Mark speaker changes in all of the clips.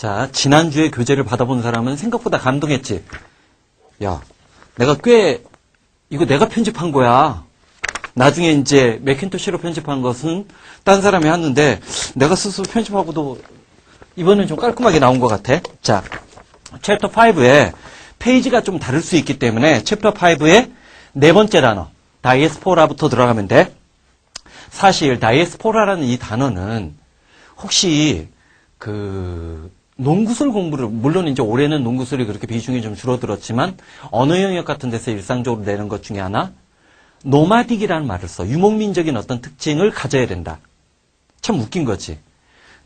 Speaker 1: 자, 지난주에 교재를 받아본 사람은 생각보다 감동했지. 야, 내가 이거 내가 편집한 거야. 나중에 이제 맥킨토시로 편집한 것은 딴 사람이 했는데 내가 스스로 편집하고도 이번엔 좀 깔끔하게 나온 것 같아. 자, 챕터 5에 페이지가 좀 다를 수 있기 때문에 챕터 5의 네 번째 단어, 다이에스포라부터 들어가면 돼. 사실 다이에스포라라는 이 단어는 혹시 농구술 공부를, 물론 이제 올해는 농구술이 그렇게 비중이 좀 줄어들었지만 언어 영역 같은 데서 일상적으로 내는 것 중에 하나, 노마딕이라는 말을 써. 유목민적인 어떤 특징을 가져야 된다. 참 웃긴 거지.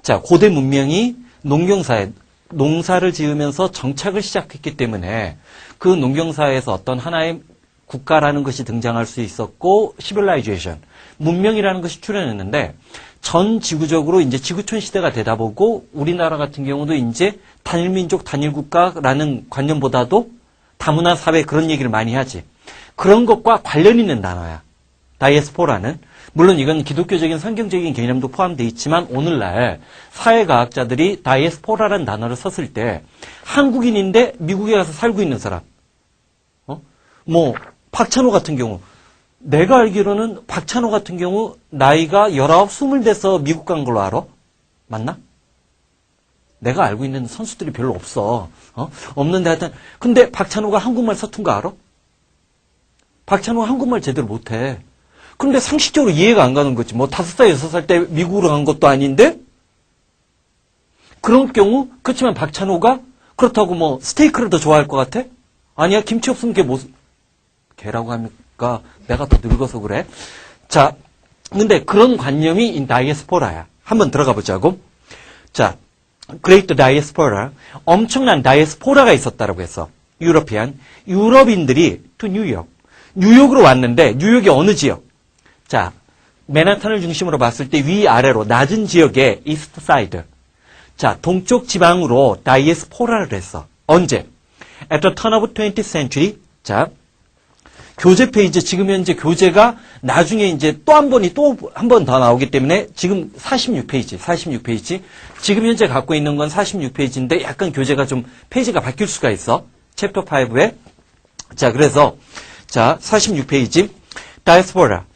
Speaker 1: 자, 고대 문명이 농사를 지으면서 정착을 시작했기 때문에 그 농경사회에서 어떤 하나의 국가라는 것이 등장할 수 있었고, 시빌라이제이션, 문명이라는 것이 출현했는데, 전 지구적으로 이제 지구촌 시대가 되다 보고, 우리나라 같은 경우도 이제 단일민족, 단일국가라는 관념보다도 다문화 사회 그런 얘기를 많이 하지. 그런 것과 관련 있는 단어야. 다이에스포라는. 물론 이건 기독교적인 성경적인 개념도 포함되어 있지만 오늘날 사회과학자들이 다이에스포라라는 단어를 썼을 때 한국인인데 미국에 가서 살고 있는 사람. 박찬호 같은 경우. 내가 알기로는 박찬호 같은 경우 나이가 19, 20 돼서 미국 간 걸로 알아? 맞나? 내가 알고 있는 선수들이 별로 없어. 없는데 하여튼. 근데 박찬호가 한국말 서툰 거 알아? 박찬호가 한국말 제대로 못해. 근데 상식적으로 이해가 안 가는 거지. 5살, 6살 때 미국으로 간 것도 아닌데? 그런 경우, 그렇지만 박찬호가 그렇다고 스테이크를 더 좋아할 것 같아? 아니야, 김치 없으면 걔라고 하니까 내가 더 늙어서 그래. 자, 근데 그런 관념이 다이에스포라야. 한번 들어가 보자고. 자, 그레이트 다이에스포라. 엄청난 다이에스포라가 있었다라고 했어. 유럽인들이 to 뉴욕으로 왔는데, 뉴욕의 어느 지역? 자, 맨하탄을 중심으로 봤을 때 위아래로 낮은 지역의 이스트 사이드. 자, 동쪽 지방으로 다이에스포라를 했어. 언제? At the turn of 20th century. 자, 교재 페이지, 지금 현재 교재가 나중에 이제 또 한 번 더 나오기 때문에 지금 46페이지. 지금 현재 갖고 있는 건 46페이지인데 약간 교재가 좀 페이지가 바뀔 수가 있어. 챕터 5에. 자, 그래서, 자, 46페이지. 다이에스포라.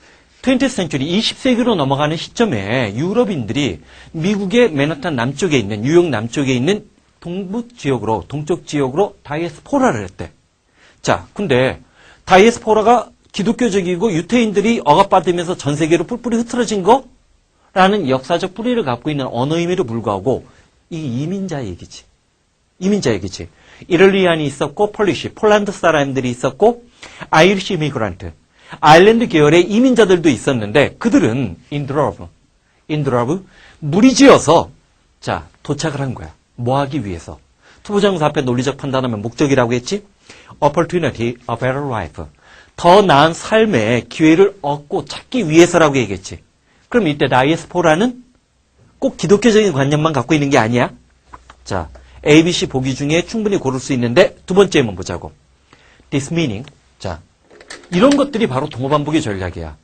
Speaker 1: 20th century, 20세기로 넘어가는 시점에 유럽인들이 미국의 맨하탄 남쪽에 있는, 뉴욕 남쪽에 있는 동쪽 지역으로 다이에스포라를 했대. 자, 근데 다이에스포라가 기독교적이고 유태인들이 억압받으면서 전 세계로 뿔뿔이 흩어진 거라는 역사적 뿌리를 갖고 있는 언어임에도 불구하고 이 이민자 얘기지. 이럴리안이 있었고, 폴란드 사람들이 있었고, 아이리시 이미그란트, 아일랜드 계열의 이민자들도 있었는데 그들은 인드러브 무리지어서 자 도착을 한 거야. 뭐 하기 위해서? 투부정사 앞에 논리적 판단하면 목적이라고 했지? Opportunity, a better life. 더 나은 삶의 기회를 얻고 찾기 위해서라고 얘기했지. 그럼 이때 다이에스포라는 꼭 기독교적인 관념만 갖고 있는 게 아니야. 자, ABC 보기 중에 충분히 고를 수 있는데 두 번째 한번 보자고. This meaning. 자, 이런 것들이 바로 동어반복의 전략이야.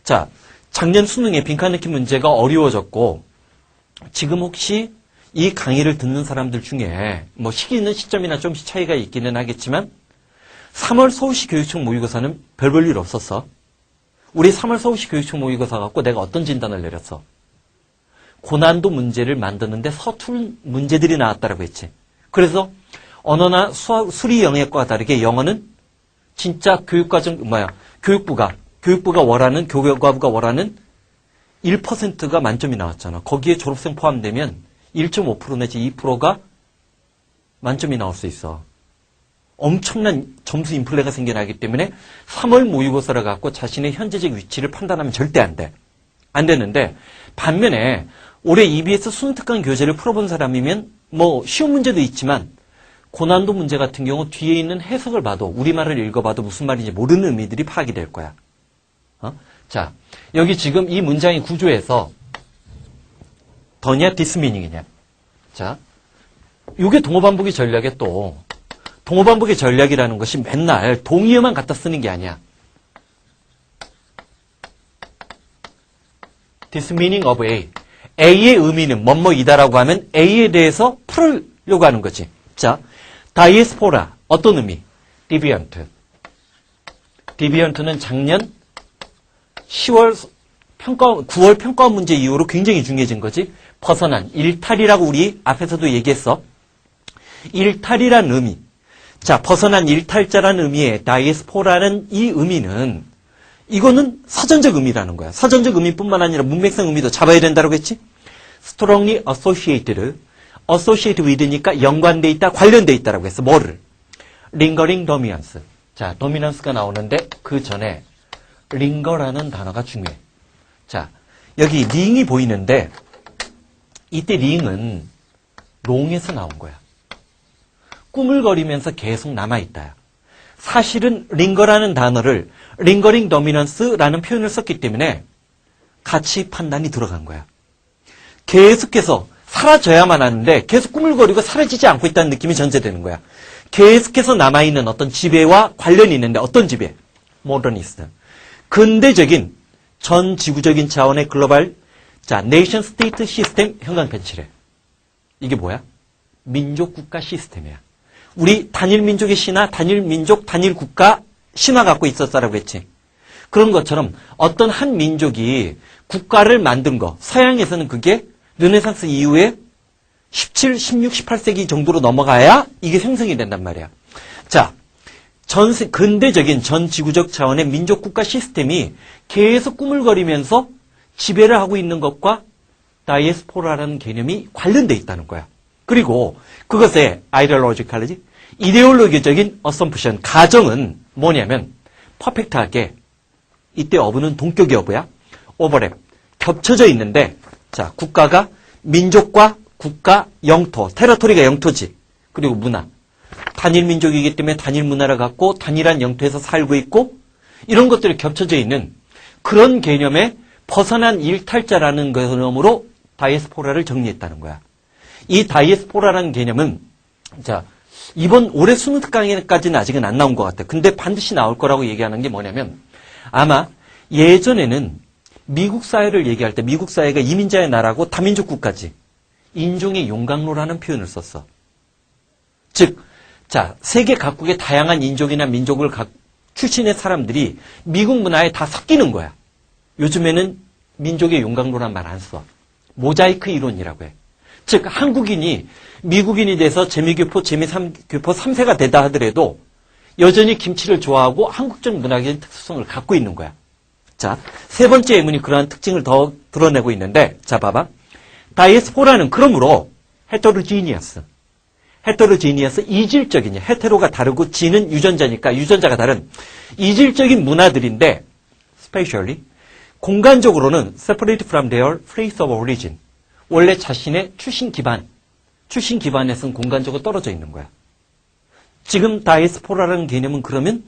Speaker 1: 자, 작년 수능에 빈칸 넣기 문제가 어려워졌고 지금 혹시 이 강의를 듣는 사람들 중에 시점이나 좀씩 차이가 있기는 하겠지만 3월 서울시 교육청 모의고사는 별 볼 일 없었어. 우리 3월 서울시 교육청 모의고사 갖고 내가 어떤 진단을 내렸어? 고난도 문제를 만드는데 서툴 문제들이 나왔다라고 했지. 그래서 언어나 수리 영역과 다르게 영어는 진짜 교육부가 교과부가 원하는 1%가 만점이 나왔잖아. 거기에 졸업생 포함되면 1.5% 내지 2%가 만점이 나올 수 있어. 엄청난 점수 인플레가 생겨나기 때문에 3월 모의고사를 갖고 자신의 현재적 위치를 판단하면 절대 안 돼. 안 되는데 반면에 올해 EBS 수능특강 교재를 풀어본 사람이면 쉬운 문제도 있지만 고난도 문제 같은 경우 뒤에 있는 해석을 봐도 우리말을 읽어봐도 무슨 말인지 모르는 의미들이 파악이 될 거야. 자, 여기 지금 이 문장의 구조에서 더냐 디스미닝이냐. 자, 이게 동어반복의 전략에 또 동어반복의 전략이라는 것이 맨날 동의어만 갖다 쓰는 게 아니야. This meaning of A. A의 의미는 뭐뭐이다라고 하면 A에 대해서 풀으려고 하는 거지. 자, 다이에스포라 어떤 의미? 디비언트. 디비언트는 작년 9월 평가원 문제 이후로 굉장히 중요해진 거지. 벗어난, 일탈이라고 우리 앞에서도 얘기했어. 일탈이란 의미. 자, 벗어난 일탈자라는 의미의 다이에스포라는 이 의미는 이거는 사전적 의미라는 거야. 사전적 의미뿐만 아니라 문맥상 의미도 잡아야 된다고 했지? strongly associated. associated with니까 연관돼 있다, 관련돼 있다라고 했어. 뭐를? lingering dominance. 자, dominance가 나오는데 그 전에 linger라는 단어가 중요해. 자, 여기 링이 보이는데 이때 링은 롱에서 나온 거야. 꾸물거리면서 계속 남아있다. 사실은 링거라는 단어를 링거링 도미넌스라는 표현을 썼기 때문에 가치 판단이 들어간 거야. 계속해서 사라져야만 하는데 계속 꾸물거리고 사라지지 않고 있다는 느낌이 전제되는 거야. 계속해서 남아있는 어떤 지배와 관련이 있는데 어떤 지배? 모더니스트. 근대적인 전 지구적인 차원의 글로벌 네이션 스테이트 시스템 형광펜칠해. 이게 뭐야? 민족 국가 시스템이야. 우리 단일 민족의 신화, 단일 민족, 단일 국가 신화 갖고 있었다라고 했지. 그런 것처럼 어떤 한 민족이 국가를 만든 거, 서양에서는 그게 르네상스 이후에 17, 16, 18세기 정도로 넘어가야 이게 생성이 된단 말이야. 자, 근대적인 전 지구적 차원의 민족 국가 시스템이 계속 꾸물거리면서 지배를 하고 있는 것과 다이에스포라라는 개념이 관련돼 있다는 거야. 그리고 그것의 아이디올로지컬리지, 이데올로기적인 어썸프션, 가정은 뭐냐면 퍼펙트하게 이때 어부는 동격의 어부야. 오버랩, 겹쳐져 있는데 자, 국가가 민족과 국가, 영토, 테러토리가 영토지. 그리고 문화. 단일 민족이기 때문에 단일 문화를 갖고 단일한 영토에서 살고 있고 이런 것들이 겹쳐져 있는 그런 개념에 벗어난 일탈자라는 개념으로 다이에스포라를 정리했다는 거야. 이 다이에스포라라는 개념은 자, 이번 올해 수능 특강에까지는 아직은 안 나온 것 같아. 근데 반드시 나올 거라고 얘기하는 게 뭐냐면 아마 예전에는 미국 사회를 얘기할 때 미국 사회가 이민자의 나라고 다민족 국가지. 인종의 용광로라는 표현을 썼어. 즉, 자, 세계 각국의 다양한 인종이나 민족을 출신의 사람들이 미국 문화에 다 섞이는 거야. 요즘에는 민족의 용광로란 말 안 써. 모자이크 이론이라고 해. 즉, 한국인이 미국인이 돼서 재미교포, 재미교포 3세가 되다 하더라도 여전히 김치를 좋아하고 한국적 문화적인 특수성을 갖고 있는 거야. 자, 세 번째 예문이 그러한 특징을 더 드러내고 있는데, 자, 봐봐. 다이에스포라는 그러므로 헤테로지니어스, 이질적이냐. 헤테로가 다르고 지는 유전자니까 유전자가 다른 이질적인 문화들인데 spatially, 공간적으로는 separate from their place of origin, 원래 자신의 출신 기반에서는 공간적으로 떨어져 있는 거야. 지금 다이에스포라라는 개념은 그러면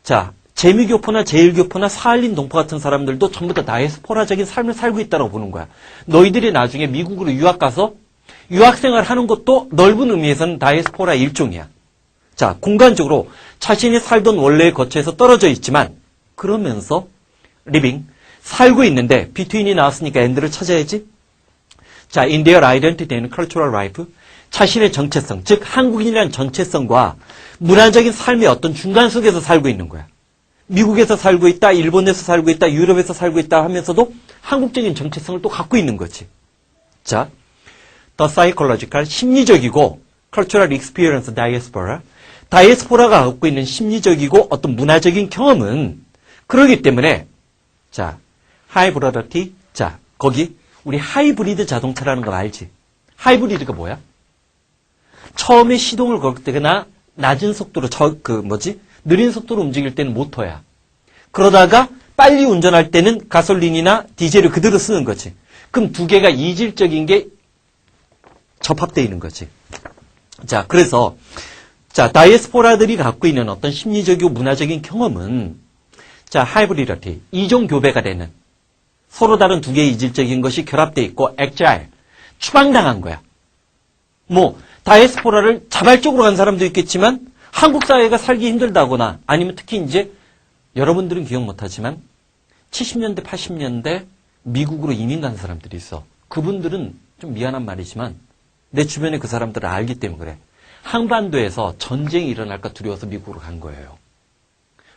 Speaker 1: 자, 재미교포나 제일교포나 사할린 동포 같은 사람들도 전부 다 다이에스포라적인 삶을 살고 있다고 보는 거야. 너희들이 나중에 미국으로 유학 가서 유학생활 하는 것도 넓은 의미에서는 다이에스포라 일종이야. 자, 공간적으로 자신이 살던 원래의 거처에서 떨어져 있지만 그러면서 living, 살고 있는데 between이 나왔으니까 and를 찾아야지. 자, in their identity and cultural life, 자신의 정체성, 즉 한국인이라는 정체성과 문화적인 삶의 어떤 중간 속에서 살고 있는 거야. 미국에서 살고 있다, 일본에서 살고 있다, 유럽에서 살고 있다 하면서도 한국적인 정체성을 또 갖고 있는 거지. 자, the psychological, 심리적이고 cultural experience diaspora, 다이에스포라가 갖고 있는 심리적이고 어떤 문화적인 경험은 그러기 때문에 자, 하이브리디티, 자, 거기 우리 하이브리드 자동차라는 거 알지? 하이브리드가 뭐야? 처음에 시동을 걸 때나 낮은 속도로 느린 속도로 움직일 때는 모터야. 그러다가 빨리 운전할 때는 가솔린이나 디젤을 그대로 쓰는 거지. 그럼 두 개가 이질적인 게 접합되어 있는 거지. 자, 그래서 자, 다이에스포라들이 갖고 있는 어떤 심리적이고 문화적인 경험은 자, 하이브리디티, 이종 교배가 되는 서로 다른 두 개의 이질적인 것이 결합되어 있고 액자일, 추방당한 거야. 다이에스포라를 자발적으로 간 사람도 있겠지만 한국 사회가 살기 힘들다거나 아니면 특히 이제 여러분들은 기억 못하지만 70년대, 80년대 미국으로 이민 간 사람들이 있어. 그분들은 좀 미안한 말이지만 내 주변에 그 사람들을 알기 때문에 그래. 한반도에서 전쟁이 일어날까 두려워서 미국으로 간 거예요.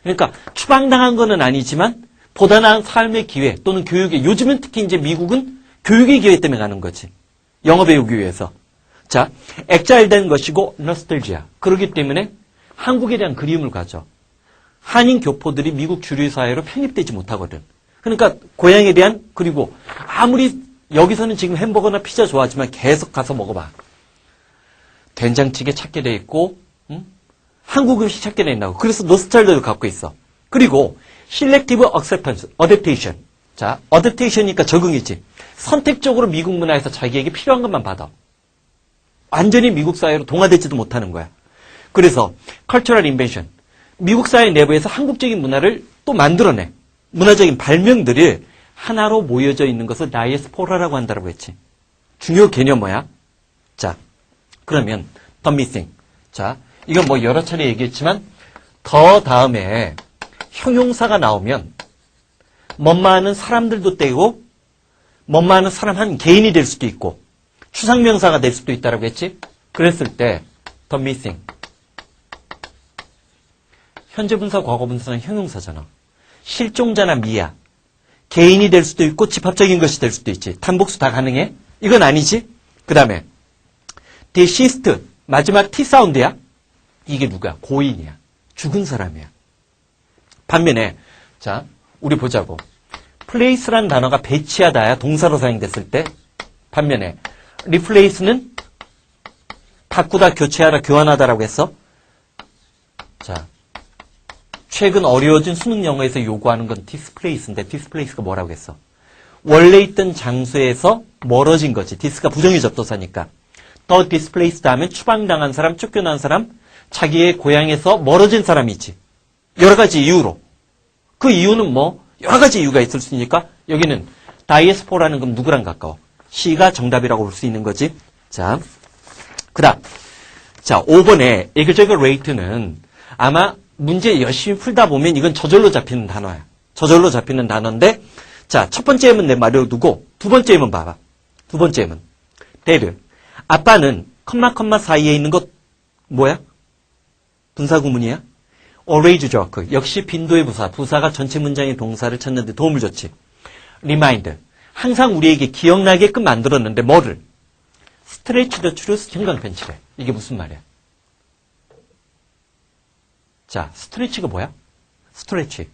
Speaker 1: 그러니까 추방당한 거는 아니지만 보다 나은 삶의 기회 또는 교육의, 요즘은 특히 이제 미국은 교육의 기회 때문에 가는 거지. 영어 배우기 위해서. 자, 액자일된 것이고 노스텔지아. 그렇기 때문에 한국에 대한 그리움을 가져. 한인 교포들이 미국 주류 사회로 편입되지 못하거든. 그러니까 고향에 대한, 그리고 아무리 여기서는 지금 햄버거나 피자 좋아하지만 계속 가서 먹어봐. 된장찌개 찾게 돼 있고, 한국 음식 찾게 돼 있다고. 그래서 노스텔지아를 갖고 있어. 그리고 Selective Acceptance, Adaptation. 자, Adaptation이니까 적응이지. 선택적으로 미국 문화에서 자기에게 필요한 것만 받아. 완전히 미국 사회로 동화되지도 못하는 거야. 그래서 Cultural Invention. 미국 사회 내부에서 한국적인 문화를 또 만들어내. 문화적인 발명들이 하나로 모여져 있는 것을 다이아스포라라고 한다고 했지. 중요 개념 뭐야? 자, 그러면 the missing. 자, 이건 뭐 여러 차례 얘기했지만 더 다음에 형용사가 나오면 뭔마하는 사람들도 떼고 뭔마하는 사람 한 개인이 될 수도 있고 추상명사가 될 수도 있다고 했지. 그랬을 때 the missing. 현재분사, 과거분사는 형용사잖아. 실종자나 미야. 개인이 될 수도 있고 집합적인 것이 될 수도 있지. 단복수 다 가능해? 이건 아니지. 그 다음에 deceased. 마지막 T 사운드야. 이게 누구야? 고인이야. 죽은 사람이야. 반면에 자, 우리 보자고. place란 단어가 배치하다야 동사로 사용됐을 때 반면에 replace는 바꾸다, 교체하다, 교환하다라고 했어. 자, 최근 어려워진 수능 영어에서 요구하는 건 displace인데 displace가 뭐라고 했어? 원래 있던 장소에서 멀어진 거지. dis가 부정의 접도사니까. 더 displaced 하면 추방당한 사람, 쫓겨난 사람, 자기의 고향에서 멀어진 사람이지. 여러 가지 이유로. 그 이유는 뭐 여러 가지 이유가 있을 수 있으니까 여기는 다이에스포라는 건 누구랑 가까워? C가 정답이라고 볼 수 있는 거지. 자, 그다음. 자, 5번에 exaggerate는 아마 문제 열심히 풀다 보면 이건 저절로 잡히는 단어야. 저절로 잡히는 단어인데, 자, 첫 번째 예문 내 말로 두고 두 번째 예문 봐봐. 두 번째 예문. 데드. 아빠는 컴마 사이에 있는 것 뭐야? 분사구문이야? always joke. 역시 빈도의 부사. 부사가 전체 문장의 동사를 찾는 데 도움을 줬지. remind. 항상 우리에게 기억나게끔 만들었는데 뭐를? stretch the truth. 형광펜치래. 이게 무슨 말이야? 자, 스트레치가 뭐야? 스트레치.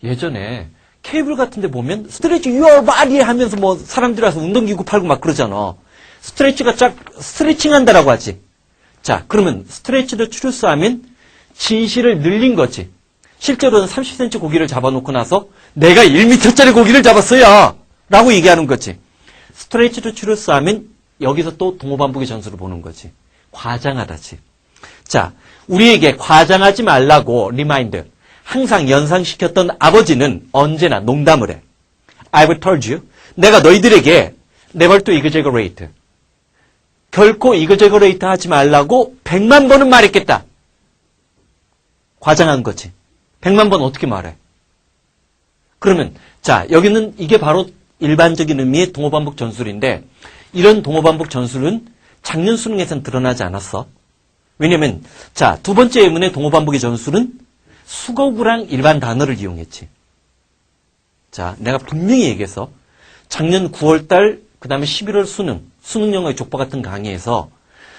Speaker 1: 예전에 케이블 같은 데 보면 스트레치 your body 하면서 뭐 사람들이 와서 운동기구 팔고 막 그러잖아. 스트레치가 쫙 스트레칭 한다라고 하지. 자, 그러면 스트레치 더 추루스 하면 진실을 늘린 거지. 실제로는 30cm 고기를 잡아놓고 나서 내가 1m짜리 고기를 잡았어요 라고 얘기하는 거지. 스트레치 더 추루스 하면 여기서 또 동호반복의 전술을 보는 거지. 과장하다지. 자, 우리에게 과장하지 말라고 리마인드. 항상 연상시켰던 아버지는 언제나 농담을 해. I've told you. 내가 너희들에게 never to exaggerate. 결코 exaggerate 하지 말라고 100만 번은 말했겠다. 과장한 거지. 100만 번 어떻게 말해? 그러면 자, 여기는 이게 바로 일반적인 의미의 동호반복 전술인데 이런 동호반복 전술은 작년 수능에선 드러나지 않았어. 왜냐면 자, 두 번째 예문의 동호반복의 전술은 수거구랑 일반 단어를 이용했지. 자, 내가 분명히 얘기했어. 작년 9월달 그 다음에 11월 수능 영어의 족보 같은 강의에서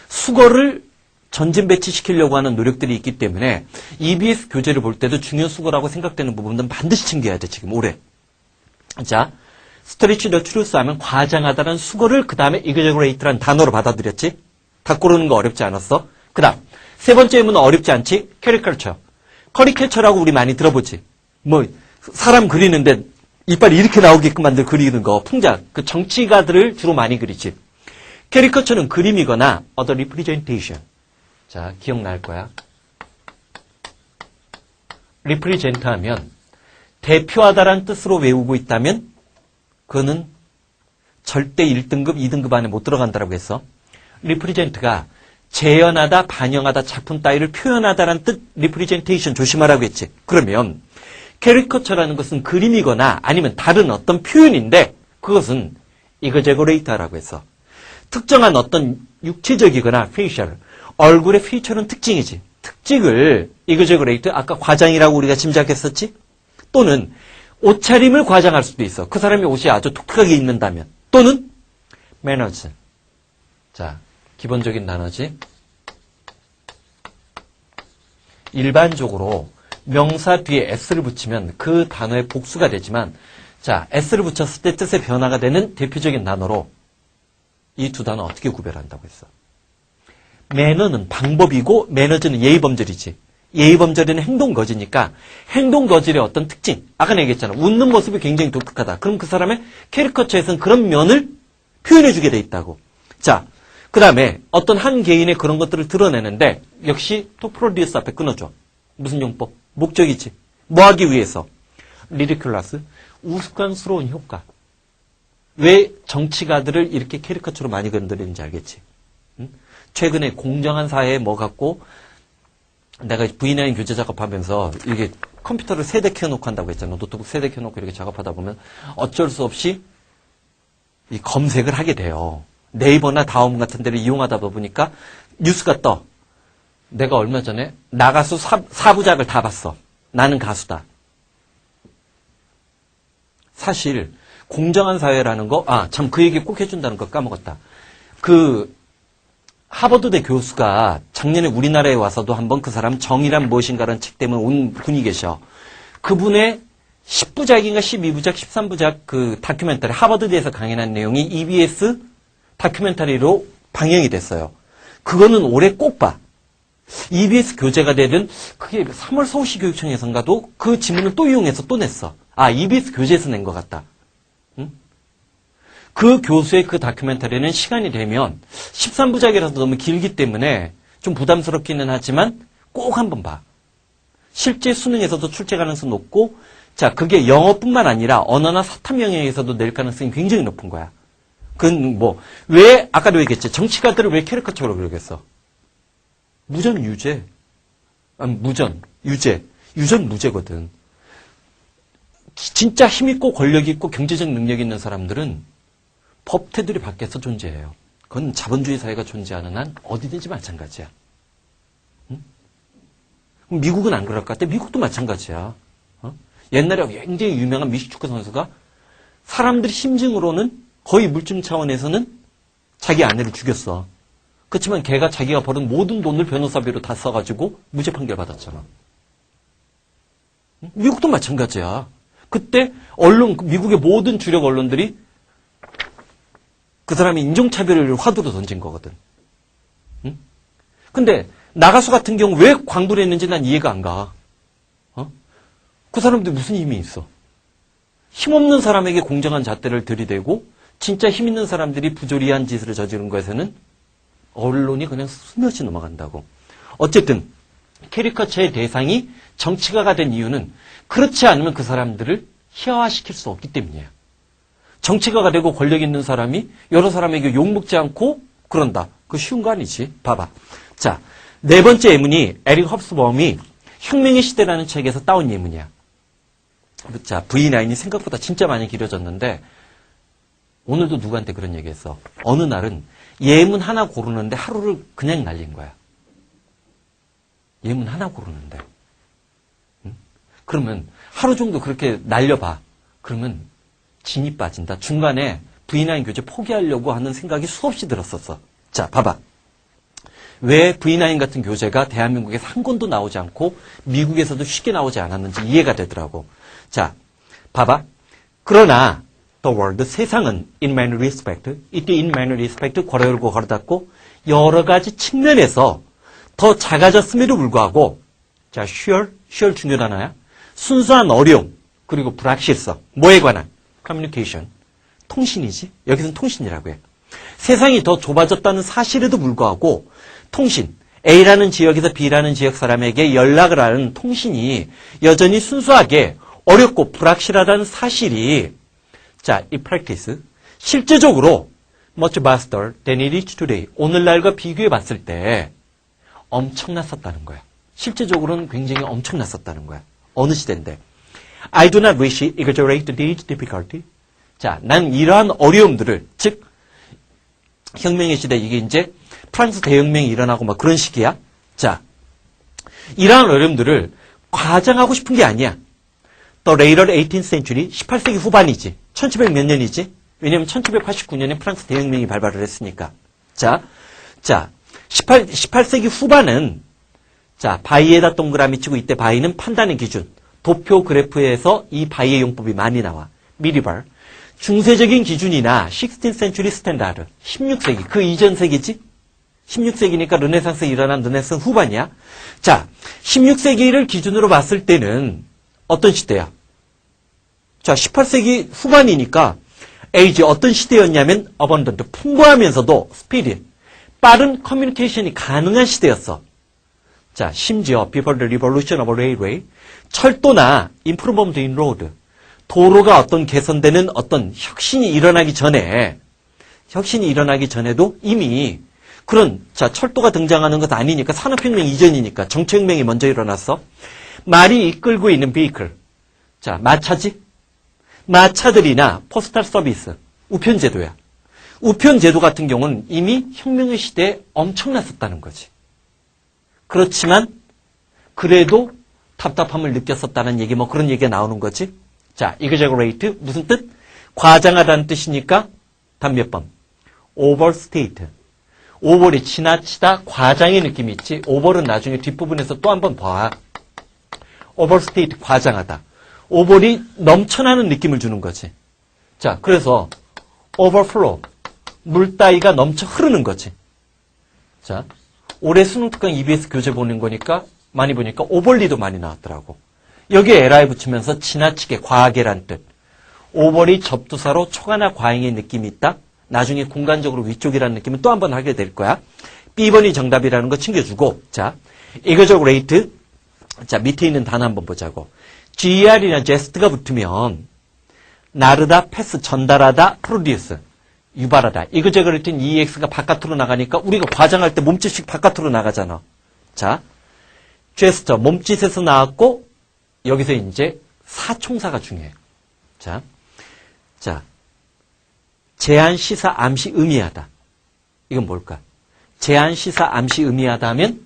Speaker 1: 수거를 전진 배치시키려고 하는 노력들이 있기 때문에 EBS 교재를 볼 때도 중요 수거라고 생각되는 부분들은 반드시 챙겨야 돼, 지금 올해. 자, 스트레치 더 트루스 하면 과장하다는 수거를 그 다음에 exaggerate라는 단어로 받아들였지. 다 고르는 거 어렵지 않았어. 그 다음, 세 번째 예문은 어렵지 않지? 캐리컬처. 커리컬처라고 우리 많이 들어보지. 뭐, 사람 그리는데 이빨이 이렇게 나오게끔 만들 그리는 거, 풍자. 그 정치가들을 주로 많이 그리지. 캐리컬처는 그림이거나 other representation. 자, 기억날 거야. represent 하면 대표하다라는 뜻으로 외우고 있다면 그거는 절대 1등급, 2등급 안에 못 들어간다라고 했어. represent가 재현하다, 반영하다, 작품 따위를 표현하다라는 뜻, representation 조심하라고 했지. 그러면 캐리커처라는 것은 그림이거나 아니면 다른 어떤 표현인데 그것은 exaggerate라고 했어. 특정한 어떤 육체적이거나 facial, 얼굴의 feature는 특징이지. 특징을 exaggerate, 아까 과장이라고 우리가 짐작했었지? 또는 옷차림을 과장할 수도 있어. 그 사람이 옷이 아주 독특하게 입는다면. 또는 manners. 자, 기본적인 단어지. 일반적으로 명사 뒤에 s를 붙이면 그 단어의 복수가 되지만, 자, s를 붙였을 때 뜻의 변화가 되는 대표적인 단어로 이 두 단어 어떻게 구별한다고 했어? 매너는 방법이고 매너즈는 예의범절이지. 예의범절에는 행동거지니까 행동거질의 어떤 특징. 아까 얘기했잖아. 웃는 모습이 굉장히 독특하다. 그럼 그 사람의 캐리커처에서는 그런 면을 표현해주게 돼 있다고. 자, 그 다음에 어떤 한 개인의 그런 것들을 드러내는데 역시 to produce 앞에 끊어줘. 무슨 용법? 목적이지. 뭐 하기 위해서? ridiculous. 우스꽝스러운 효과. 왜 정치가들을 이렇게 캐리커처로 많이 건드리는지 알겠지? 응? 최근에 공정한 사회에 뭐 갖고 내가 V9 교재 작업하면서 이게 컴퓨터를 3대 켜놓고 한다고 했잖아. 노트북 3대 켜놓고 이렇게 작업하다 보면 어쩔 수 없이 이 검색을 하게 돼요. 네이버나 다음 같은 데를 이용하다 보니까 뉴스가 떠. 내가 얼마 전에 나가수 4부작을 다 봤어. 나는 가수다. 사실 공정한 사회라는 거, 참 그 얘기 꼭 해준다는 거 까먹었다. 그 하버드대 교수가 작년에 우리나라에 와서도 한번 그 사람 정의란 무엇인가라는 책 때문에 온 분이 계셔. 그분의 10부작인가 12부작, 13부작 그 다큐멘터리 하버드대에서 강연한 내용이 EBS 다큐멘터리로 방영이 됐어요. 그거는 올해 꼭 봐. EBS 교재가 되든 그게 3월 서울시 교육청에서인가도 그 지문을 또 이용해서 또 냈어. EBS 교재에서 낸 것 같다. 응? 그 교수의 그 다큐멘터리는 시간이 되면 13부작이라서 너무 길기 때문에 좀 부담스럽기는 하지만 꼭 한번 봐. 실제 수능에서도 출제 가능성이 높고, 자, 그게 영어뿐만 아니라 언어나 사탐 영역에서도 낼 가능성이 굉장히 높은 거야. 그건 왜, 아까도 얘기했지. 정치가들을 왜 캐리커처로 그러겠어? 무전, 유죄. 무전, 유죄. 유전, 무죄거든. 진짜 힘있고 권력있고 경제적 능력이 있는 사람들은 법 테두리 밖에서 존재해요. 그건 자본주의 사회가 존재하는 한 어디든지 마찬가지야. 응? 미국은 안 그럴 것 같아. 미국도 마찬가지야. 옛날에 굉장히 유명한 미식축구 선수가 사람들이 심증으로는 거의 물증 차원에서는 자기 아내를 죽였어. 그렇지만 걔가 자기가 벌은 모든 돈을 변호사비로 다 써가지고 무죄 판결 받았잖아. 미국도 마찬가지야. 그때 미국의 모든 주력 언론들이 그 사람이 인종차별을 화두로 던진 거거든. 응? 근데 나가수 같은 경우 왜 광고를 했는지 난 이해가 안 가. 그 사람들 무슨 힘이 있어? 힘없는 사람에게 공정한 잣대를 들이대고 진짜 힘 있는 사람들이 부조리한 짓을 저지른 것에는 언론이 그냥 스며시 넘어간다고. 어쨌든 캐리커처의 대상이 정치가가 된 이유는 그렇지 않으면 그 사람들을 희화화시킬 수 없기 때문이에요. 정치가가 되고 권력 있는 사람이 여러 사람에게 욕먹지 않고 그런다. 그거 쉬운 거 아니지. 봐봐. 자, 네 번째 예문이 에릭 헙스범이 혁명의 시대라는 책에서 따온 예문이야. 자, V9이 생각보다 진짜 많이 길어졌는데 오늘도 누구한테 그런 얘기했어. 어느 날은 예문 하나 고르는데 하루를 그냥 날린 거야. 예문 하나 고르는데. 응? 그러면 하루 정도 그렇게 날려봐. 그러면 진이 빠진다. 중간에 V9 교재 포기하려고 하는 생각이 수없이 들었었어. 자, 봐봐. 왜 V9 같은 교재가 대한민국에서 한 권도 나오지 않고 미국에서도 쉽게 나오지 않았는지 이해가 되더라고. 자, 봐봐. 그러나 the world, 세상은 in many respect, 이때 in many respect 괄호 열고 괄호 닫고 여러 가지 측면에서 더 작아졌음에도 불구하고 자, sure 중요 단어야. 순수한 어려움 그리고 불확실성. 뭐에 관한? communication. 통신이지. 여기서는 통신이라고 해. 세상이 더 좁아졌다는 사실에도 불구하고 통신, A라는 지역에서 B라는 지역 사람에게 연락을 하는 통신이 여전히 순수하게 어렵고 불확실하다는 사실이 자, 이 practice 실제적으로 much vaster than it is today. 오늘날과 비교해 봤을 때 엄청났었다는 거야. 실제적으로는 굉장히 엄청났었다는 거야. 어느 시대인데. I do not wish to exaggerate this difficulty. 자, 난 이러한 어려움들을, 즉, 혁명의 시대, 이게 이제 프랑스 대혁명이 일어나고 막 그런 시기야. 자, 이러한 어려움들을 과장하고 싶은 게 아니야. The later 18th century, 18세기 후반이지. 1700 몇 년이지? 왜냐면 1789년에 프랑스 대혁명이 발발을 했으니까. 자, 18세기 후반은, 자, 바이에다 동그라미 치고 이때 바이는 판단의 기준. 도표 그래프에서 이 바이의 용법이 많이 나와. 미리발. 중세적인 기준이나 16th century standard. 16세기. 그 이전 세기지? 16세기니까 르네상스 일어난 르네상스 후반이야. 자, 16세기를 기준으로 봤을 때는 어떤 시대야? 자, 18세기 후반이니까 age 어떤 시대였냐면 abundant, 풍부하면서도 speed, 빠른 커뮤니케이션이 가능한 시대였어. 자, 심지어 before the revolution of railway, 철도나 improvement in road, 도로가 어떤 개선되는 어떤 혁신이 일어나기 전에도 이미 그런, 자, 철도가 등장하는 것 아니니까 산업혁명 이전이니까 정치혁명이 먼저 일어났어. 말이 이끌고 있는 비이클. 자, 마차지? 마차들이나 포스탈 서비스, 우편제도야. 우편제도 같은 경우는 이미 혁명의 시대에 엄청났었다는 거지. 그렇지만 그래도 답답함을 느꼈었다는 얘기, 뭐 그런 얘기가 나오는 거지. 자, exaggerate 무슨 뜻? 과장하다는 뜻이니까 답 몇 번? overstate. 오버이 지나치다, 과장의 느낌이 있지. 오버는 나중에 뒷부분에서 또 한 번 봐. overstate, 과장하다. 오버이 넘쳐나는 느낌을 주는 거지. 자, 그래서 overflow, 물 따위가 넘쳐 흐르는 거지. 자, 올해 수능 특강 EBS 교재 보는 거니까 많이 보니까 오버리도 많이 나왔더라고. 여기에 LI 붙이면서 지나치게, 과하게란 뜻. 오버리 접두사로 초가나 과잉의 느낌이 있다. 나중에 공간적으로 위쪽이라는 느낌은 또 한 번 하게 될 거야. B번이 정답이라는 거 챙겨주고, 자, exaggerate. 자, 밑에 있는 단어 한번 보자고. GER이나 gest가 붙으면 나르다, 패스, 전달하다, produce, 유발하다. exaggerate는 EX가 바깥으로 나가니까 우리가 과장할 때 몸짓씩 바깥으로 나가잖아. 자, gesture, 몸짓에서 나왔고 여기서 이제 사총사가 중요해. 자, 제한, 시사, 암시, 의미하다. 이건 뭘까? 제한, 시사, 암시, 의미하다 하면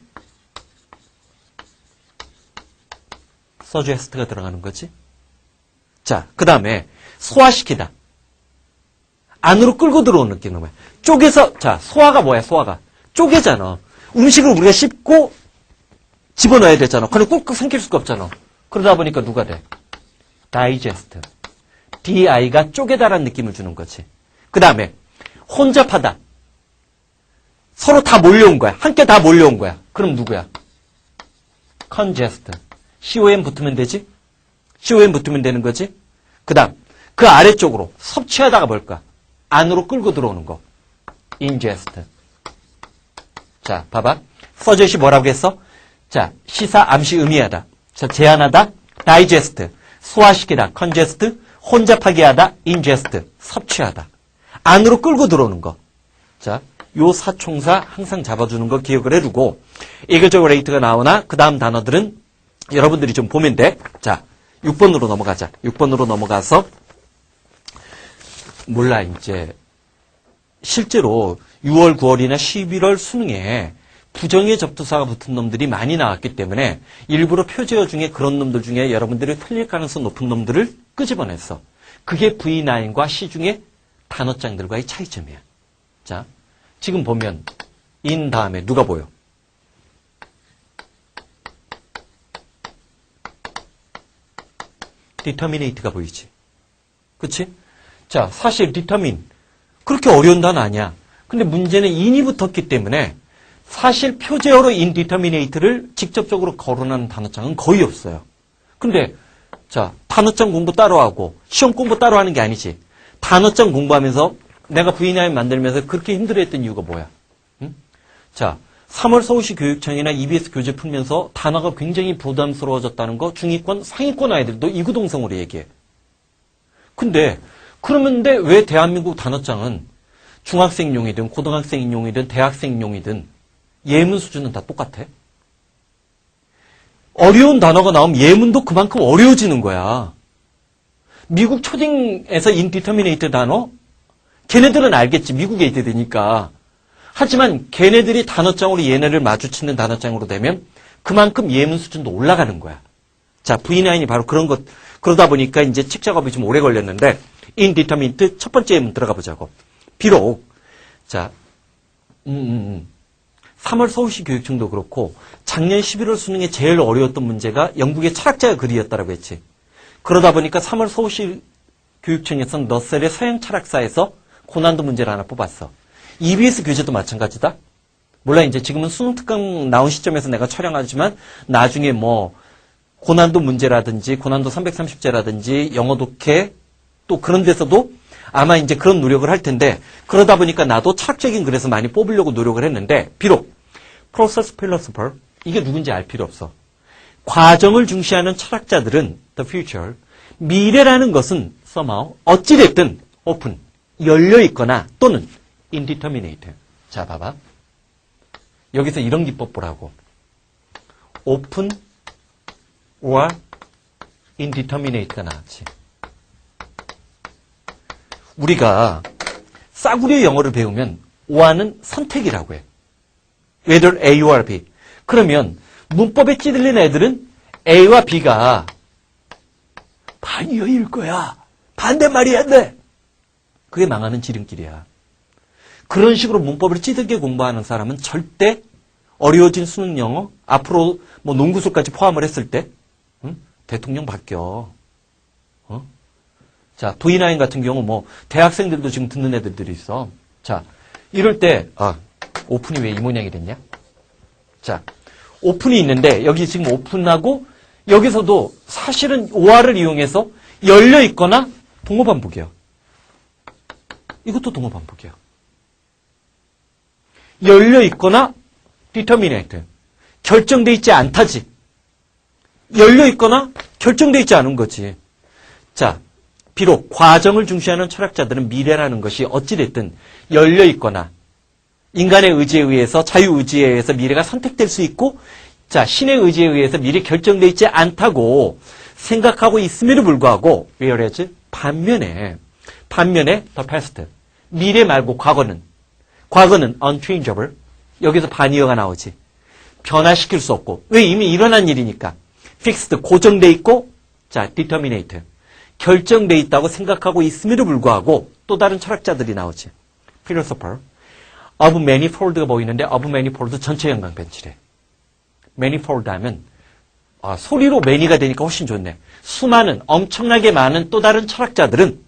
Speaker 1: 서제스트가 들어가는 거지. 자, 그 다음에 소화시키다. 안으로 끌고 들어오는 느낌은 뭐야? 쪼개서, 자, 소화가 뭐야, 소화가? 쪼개잖아. 음식을 우리가 씹고 집어넣어야 되잖아. 그냥 꾹꾹 삼킬 수가 없잖아. 그러다 보니까 누가 돼? 다이제스트. DI가 쪼개다라는 느낌을 주는 거지. 그 다음에 혼잡하다. 서로 다 몰려온 거야. 함께 다 몰려온 거야. 그럼 누구야? congested. COM 붙으면 되지? COM 붙으면 되는 거지? 그 다음 그 아래쪽으로 섭취하다가 뭘까? 안으로 끌고 들어오는 거. ingest. 자, 봐봐. 서젯이 뭐라고 했어? 자, 시사, 암시, 의미하다. 자, 제한하다. digest. 소화시키다. congest. 혼잡하게 하다. ingest. 섭취하다. 안으로 끌고 들어오는 거. 자, 요 사총사 항상 잡아주는 거 기억을 해두고, exaggerate가 나오나 그 다음 단어들은 여러분들이 좀 보면 돼. 자, 6번으로 넘어가자. 6번으로 넘어가서 몰라 이제 실제로 6월, 9월이나 11월 수능에 부정의 접두사가 붙은 놈들이 많이 나왔기 때문에 일부러 표제어 중에 그런 놈들 중에 여러분들이 틀릴 가능성 높은 놈들을 끄집어냈어. 그게 V9과 시중의 단어장들과의 차이점이야. 자, 지금 보면 in 다음에 누가 보여? determinate가 보이지. 그치? 자, 사실 determine 그렇게 어려운 단어 아니야. 근데 문제는 in이 붙었기 때문에 사실 표제어로 indeterminate를 직접적으로 거론하는 단어장은 거의 없어요. 근데 자, 단어장 공부 따로 하고 시험 공부 따로 하는 게 아니지. 단어장 공부하면서 내가 V9 만들면서 그렇게 힘들어했던 이유가 뭐야? 응? 자, 3월 서울시 교육청이나 EBS 교재 풀면서 단어가 굉장히 부담스러워졌다는 거 중위권, 상위권 아이들도 이구동성으로 얘기해. 근데 그러는데 왜 대한민국 단어장은 중학생용이든 고등학생용이든 대학생용이든 예문 수준은 다 똑같아? 어려운 단어가 나오면 예문도 그만큼 어려워지는 거야. 미국 초딩에서 indeterminate 단어? 걔네들은 알겠지. 미국 애들이니까. 하지만 걔네들이 단어장으로 얘네를 마주치는 단어장으로 되면 그만큼 예문 수준도 올라가는 거야. 자, V9이 바로 그런 것, 그러다 보니까 이제 칙 작업이 좀 오래 걸렸는데, indeterminate 첫 번째 예문 들어가 보자고. 비록, 자, 3월 서울시 교육청도 그렇고, 작년 11월 수능에 제일 어려웠던 문제가 영국의 철학자의 글이었다라고 했지. 그러다 보니까 3월 서울시 교육청에서는 러셀의 서양 철학사에서 고난도 문제를 하나 뽑았어. EBS 교재도 마찬가지다. 몰라, 이제 지금은 수능 특강 나온 시점에서 내가 촬영하지만 나중에 뭐 고난도 문제라든지 고난도 330제라든지 영어 독해 또 그런 데서도 아마 이제 그런 노력을 할 텐데, 그러다 보니까 나도 철학적인 글에서 많이 뽑으려고 노력을 했는데, 비록 process philosopher 이게 누군지 알 필요 없어. 과정을 중시하는 철학자들은 the future, 미래라는 것은 somehow 어찌됐든 open, 열려있거나 또는 indeterminate. 자, 봐봐. 여기서 이런 기법 보라고. open or indeterminate가 나왔지. 우리가 싸구려 영어를 배우면 or는 선택이라고 해. whether A or B. 그러면 문법에 찌들린 애들은 A와 B가 반이어일 거야. 반대말이야 돼. 그게 망하는 지름길이야. 그런 식으로 문법을 찌들게 공부하는 사람은 절대 어려워진 수능 영어, 앞으로 뭐 농구술까지 포함을 했을 때 대통령 바뀌어. 자, V9 같은 경우 뭐 대학생들도 지금 듣는 애들이 있어. 자, 이럴 때 오픈이 왜 이 모양이 됐냐? 자, 오픈이 있는데 여기 지금 오픈하고 여기서도 사실은 OR을 이용해서 열려 있거나 동어 반복이야. 이것도 동어 반복이야. 열려 있거나 determinate. 결정돼 있지 않다지. 열려 있거나 결정돼 있지 않은 거지. 자, 비록 과정을 중시하는 철학자들은 미래라는 것이 어찌됐든 열려 있거나 인간의 의지에 의해서, 자유의지에 의해서 미래가 선택될 수 있고, 자, 신의 의지에 의해서 미래 결정돼 있지 않다고 생각하고 있음에도 불구하고, whereas 반면에 the past, 미래 말고 과거는 unchangeable. 여기서 반이어가 나오지. 변화시킬 수 없고, 왜 이미 일어난 일이니까. fixed, 고정돼 있고, 자, determinate, 결정돼 있다고 생각하고 있음에도 불구하고 또 다른 철학자들이 나오지. philosopher, of manifold가 보이는데 of manifold 전체 연관 변치래. manifold 하면 소리로 many가 되니까 훨씬 좋네. 수많은, 엄청나게 많은 또 다른 철학자들은,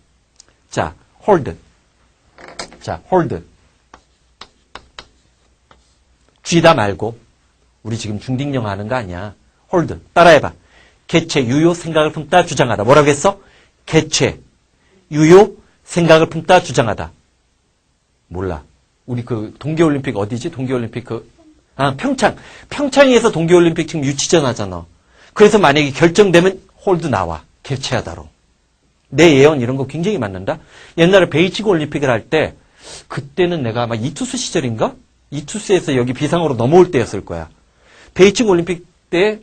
Speaker 1: 자, hold, 쥐다 말고 우리 지금 중딩 영어 하는 거 아니야. hold, 따라해봐. 개체, 유효, 생각을 품다, 주장하다. 뭐라고 했어? 개체, 유효, 생각을 품다, 주장하다. 몰라. 우리 그 동계올림픽 어디지? 동계올림픽 평창. 평창에서 동계올림픽 지금 유치전 하잖아. 그래서 만약에 결정되면 홀드 나와. 개최하다로. 내 예언 이런 거 굉장히 맞는다. 옛날에 베이징 올림픽을 할 때 그때는 내가 아마 이투스 시절인가? 이투스에서 여기 비상으로 넘어올 때였을 거야. 베이징 올림픽 때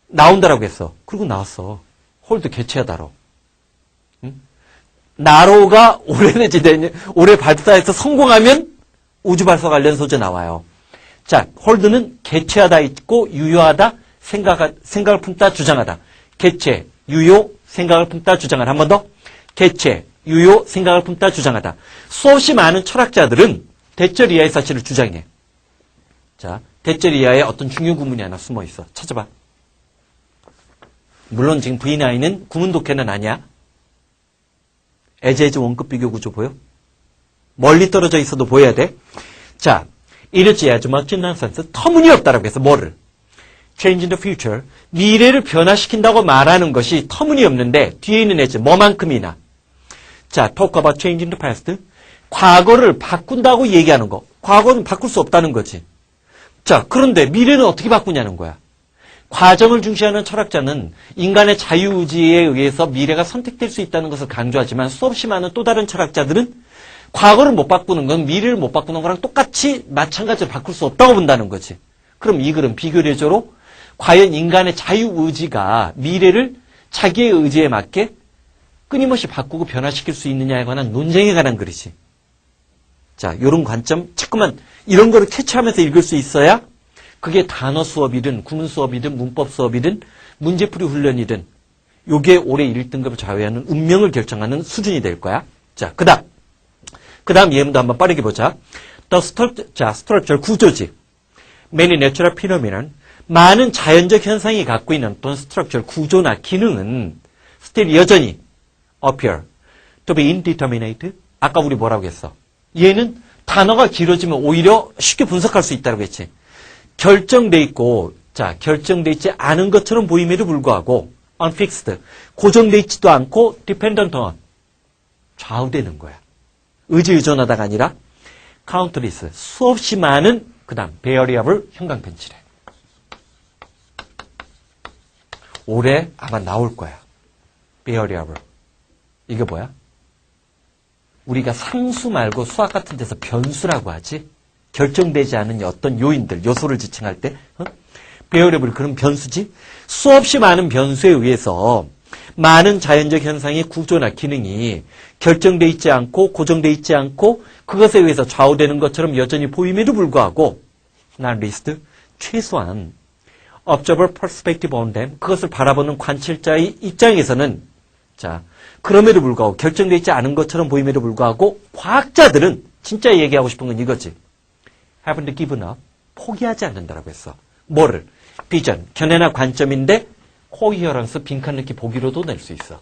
Speaker 1: 나온다라고 했어. 그리고 나왔어. 홀드 개최하다로. 나로가 올해 발사해서 성공하면 우주 발사 관련 소재 나와요. 자, 홀드는 개최하다 있고 유효하다, 생각을 품다, 주장하다. 개최, 유효, 생각을 품다, 주장하다. 한 번 더. 개최, 유효, 생각을 품다, 주장하다. 수없이 많은 철학자들은 대절 이하의 사실을 주장해. 자, 대절 이하에 어떤 중요 구문이 하나 숨어 있어. 찾아봐. 물론 지금 V9은 구문 독해는 아니야. 에제즈 원급 비교 구조 보여? 멀리 떨어져 있어도 보여야 돼. 자, 이랬지 아주 멋진 nonsense. 터무니없다라고 해서 뭐를? change in the future. 미래를 변화시킨다고 말하는 것이 터무니없는데 뒤에 있는 에즈 뭐만큼이나. 자, talk about change in the past. 과거를 바꾼다고 얘기하는 거. 과거는 바꿀 수 없다는 거지. 자, 그런데 미래는 어떻게 바꾸냐는 거야. 과정을 중시하는 철학자는 인간의 자유의지에 의해서 미래가 선택될 수 있다는 것을 강조하지만 수없이 많은 또 다른 철학자들은 과거를 못 바꾸는 건 미래를 못 바꾸는 거랑 똑같이 마찬가지로 바꿀 수 없다고 본다는 거지. 그럼 이 글은 비교례적으로 과연 인간의 자유의지가 미래를 자기의 의지에 맞게 끊임없이 바꾸고 변화시킬 수 있느냐에 관한 논쟁에 관한 글이지. 자, 이런 관점 자꾸만 이런 거를 캐치하면서 읽을 수 있어야 그게 단어 수업이든 구문 수업이든 문법 수업이든 문제풀이 훈련이든 요게 올해 1등급을 좌우하는 운명을 결정하는 수준이 될 거야. 자, 그 다음 예문도 한번 빠르게 보자. structure 구조지. Many natural phenomenon 많은 자연적 현상이 갖고 있는 또는 structure 구조나 기능은 still 여전히 appear to be indeterminate. 아까 우리 뭐라고 했어? 얘는 단어가 길어지면 오히려 쉽게 분석할 수 있다고 했지. 결정돼 있고, 자, 결정돼 있지 않은 것처럼 보임에도 불구하고 unfixed, 고정돼 있지도 않고 dependent on, 좌우되는 거야. 의지의존하다가 아니라 countless, 수없이 많은 그 다음 variable 형광펜칠에. 올해 아마 나올 거야. variable. 이게 뭐야? 우리가 상수 말고 수학 같은 데서 변수라고 하지. 결정되지 않은 어떤 요인들, 요소를 지칭할 때 variable 그런 변수지. 수없이 많은 변수에 의해서 많은 자연적 현상의 구조나 기능이 결정돼 있지 않고 고정돼 있지 않고 그것에 의해서 좌우되는 것처럼 여전히 보임에도 불구하고 not least 최소한 observer perspective on them 그것을 바라보는 관찰자의 입장에서는 자 그럼에도 불구하고 결정돼 있지 않은 것처럼 보임에도 불구하고 과학자들은 진짜 얘기하고 싶은 건 이거지. haven't given up 포기하지 않는다라고 했어. 뭐를? 비전, 견해나 관점인데 코히어런스 빈칸 넣기 보기로도 낼 수 있어.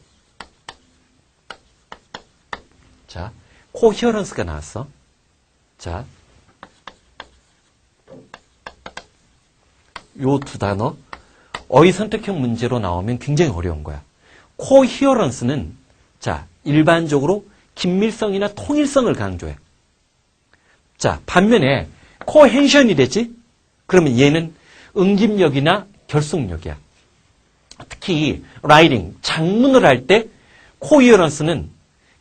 Speaker 1: 자, 코히어런스가 나왔어. 자, 요 두 단어 어휘 선택형 문제로 나오면 굉장히 어려운 거야. 코히어런스는 자, 일반적으로 긴밀성이나 통일성을 강조해. 자, 반면에 코헨션이 되지? 그러면 얘는 응집력이나 결속력이야. 특히 라이팅, 작문을 할 때 코히어런스는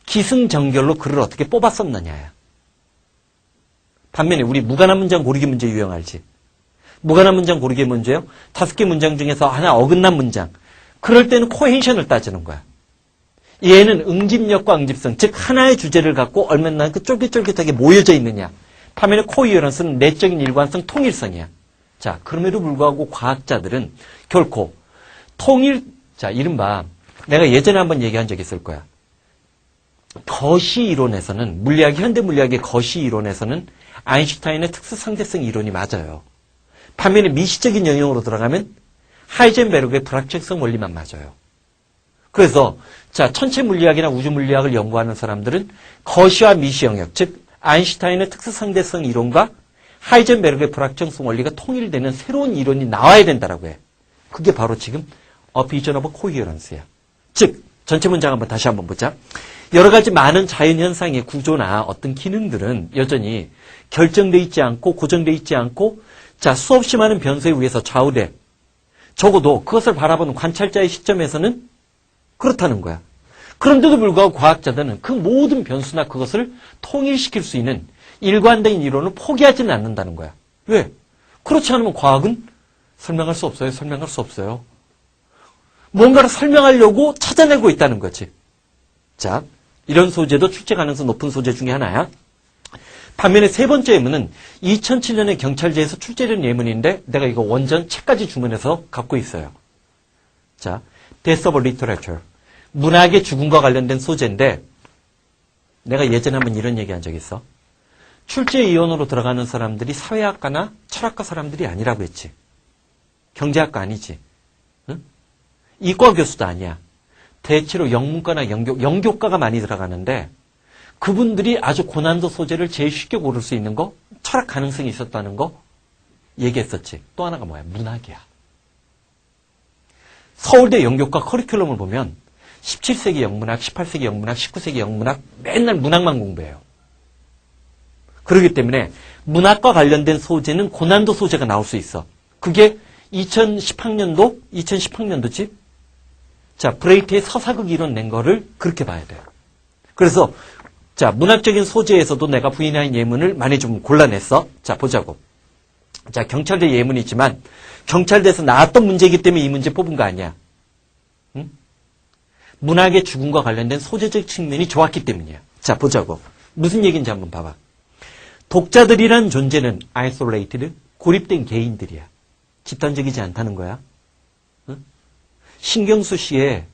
Speaker 1: 기승전결로 글을 어떻게 뽑아 썼느냐야. 반면에 우리 무관한 문장 고르기 문제 유형 알지? 무관한 문장 고르기 문제요. 5개 문장 중에서 하나 어긋난 문장. 그럴 때는 코헨션을 따지는 거야. 얘는 응집력과 응집성, 즉 하나의 주제를 갖고 얼마나 그 쫄깃쫄깃하게 모여져 있느냐. 반면에 코히어런스는 내적인 일관성, 통일성이야. 자, 그럼에도 불구하고 과학자들은 결코 자, 이른바 내가 예전에 한번 얘기한 적이 있을 거야. 거시 이론에서는 현대 물리학의 거시 이론에서는 아인슈타인의 특수 상대성 이론이 맞아요. 반면에 미시적인 영역으로 들어가면 하이젠베르그의 불확정성 원리만 맞아요. 그래서 자, 천체 물리학이나 우주 물리학을 연구하는 사람들은 거시와 미시 영역, 즉 아인슈타인의 특수 상대성 이론과 하이젠베르그의 불확정성 원리가 통일되는 새로운 이론이 나와야 된다라고 해. 그게 바로 지금 비전 오브 코히어런스야. 즉 전체 문장 한번 다시 한번 보자. 여러 가지 많은 자연현상의 구조나 어떤 기능들은 여전히 결정돼 있지 않고 고정돼 있지 않고 자 수없이 많은 변수에 의해서 좌우돼. 적어도 그것을 바라보는 관찰자의 시점에서는 그렇다는 거야. 그런데도 불구하고 과학자들은 그 모든 변수나 그것을 통일시킬 수 있는 일관된 이론을 포기하지는 않는다는 거야. 왜? 그렇지 않으면 과학은 설명할 수 없어요. 설명할 수 없어요. 뭔가를 설명하려고 찾아내고 있다는 거지. 자, 이런 소재도 출제 가능성 높은 소재 중에 하나야. 반면에 세 번째 예문은 2007년에 경찰제에서 출제된 예문인데 내가 이거 원전 책까지 주문해서 갖고 있어요. 자, Death of Literature. 문학의 죽음과 관련된 소재인데 내가 예전에 한번 이런 얘기한 적이 있어. 출제위원으로 들어가는 사람들이 사회학과나 철학과 사람들이 아니라고 했지. 경제학과 아니지. 응? 이과 교수도 아니야. 대체로 영문과나 영교과가 많이 들어가는데 그분들이 아주 고난도 소재를 제일 쉽게 고를 수 있는 거, 철학 가능성이 있었다는 거 얘기했었지. 또 하나가 뭐야? 문학이야. 서울대 영교과 커리큘럼을 보면 17세기 영문학, 18세기 영문학, 19세기 영문학 맨날 문학만 공부해요. 그렇기 때문에 문학과 관련된 소재는 고난도 소재가 나올 수 있어. 그게 2010학년도지? 자, 브레이트의 서사극 이론 낸 거를 그렇게 봐야 돼요. 그래서 자, 문학적인 소재에서도 내가 부인한 예문을 많이 좀 골라냈어. 자, 보자고. 자, 경찰대 예문이지만 경찰대에서 나왔던 문제이기 때문에 이 문제 뽑은 거 아니야. 응? 문학의 죽음과 관련된 소재적 측면이 좋았기 때문이야. 자, 보자고. 무슨 얘기인지 한번 봐봐. 독자들이란 존재는 isolated, 고립된 개인들이야. 집단적이지 않다는 거야. 응? 신경수 씨의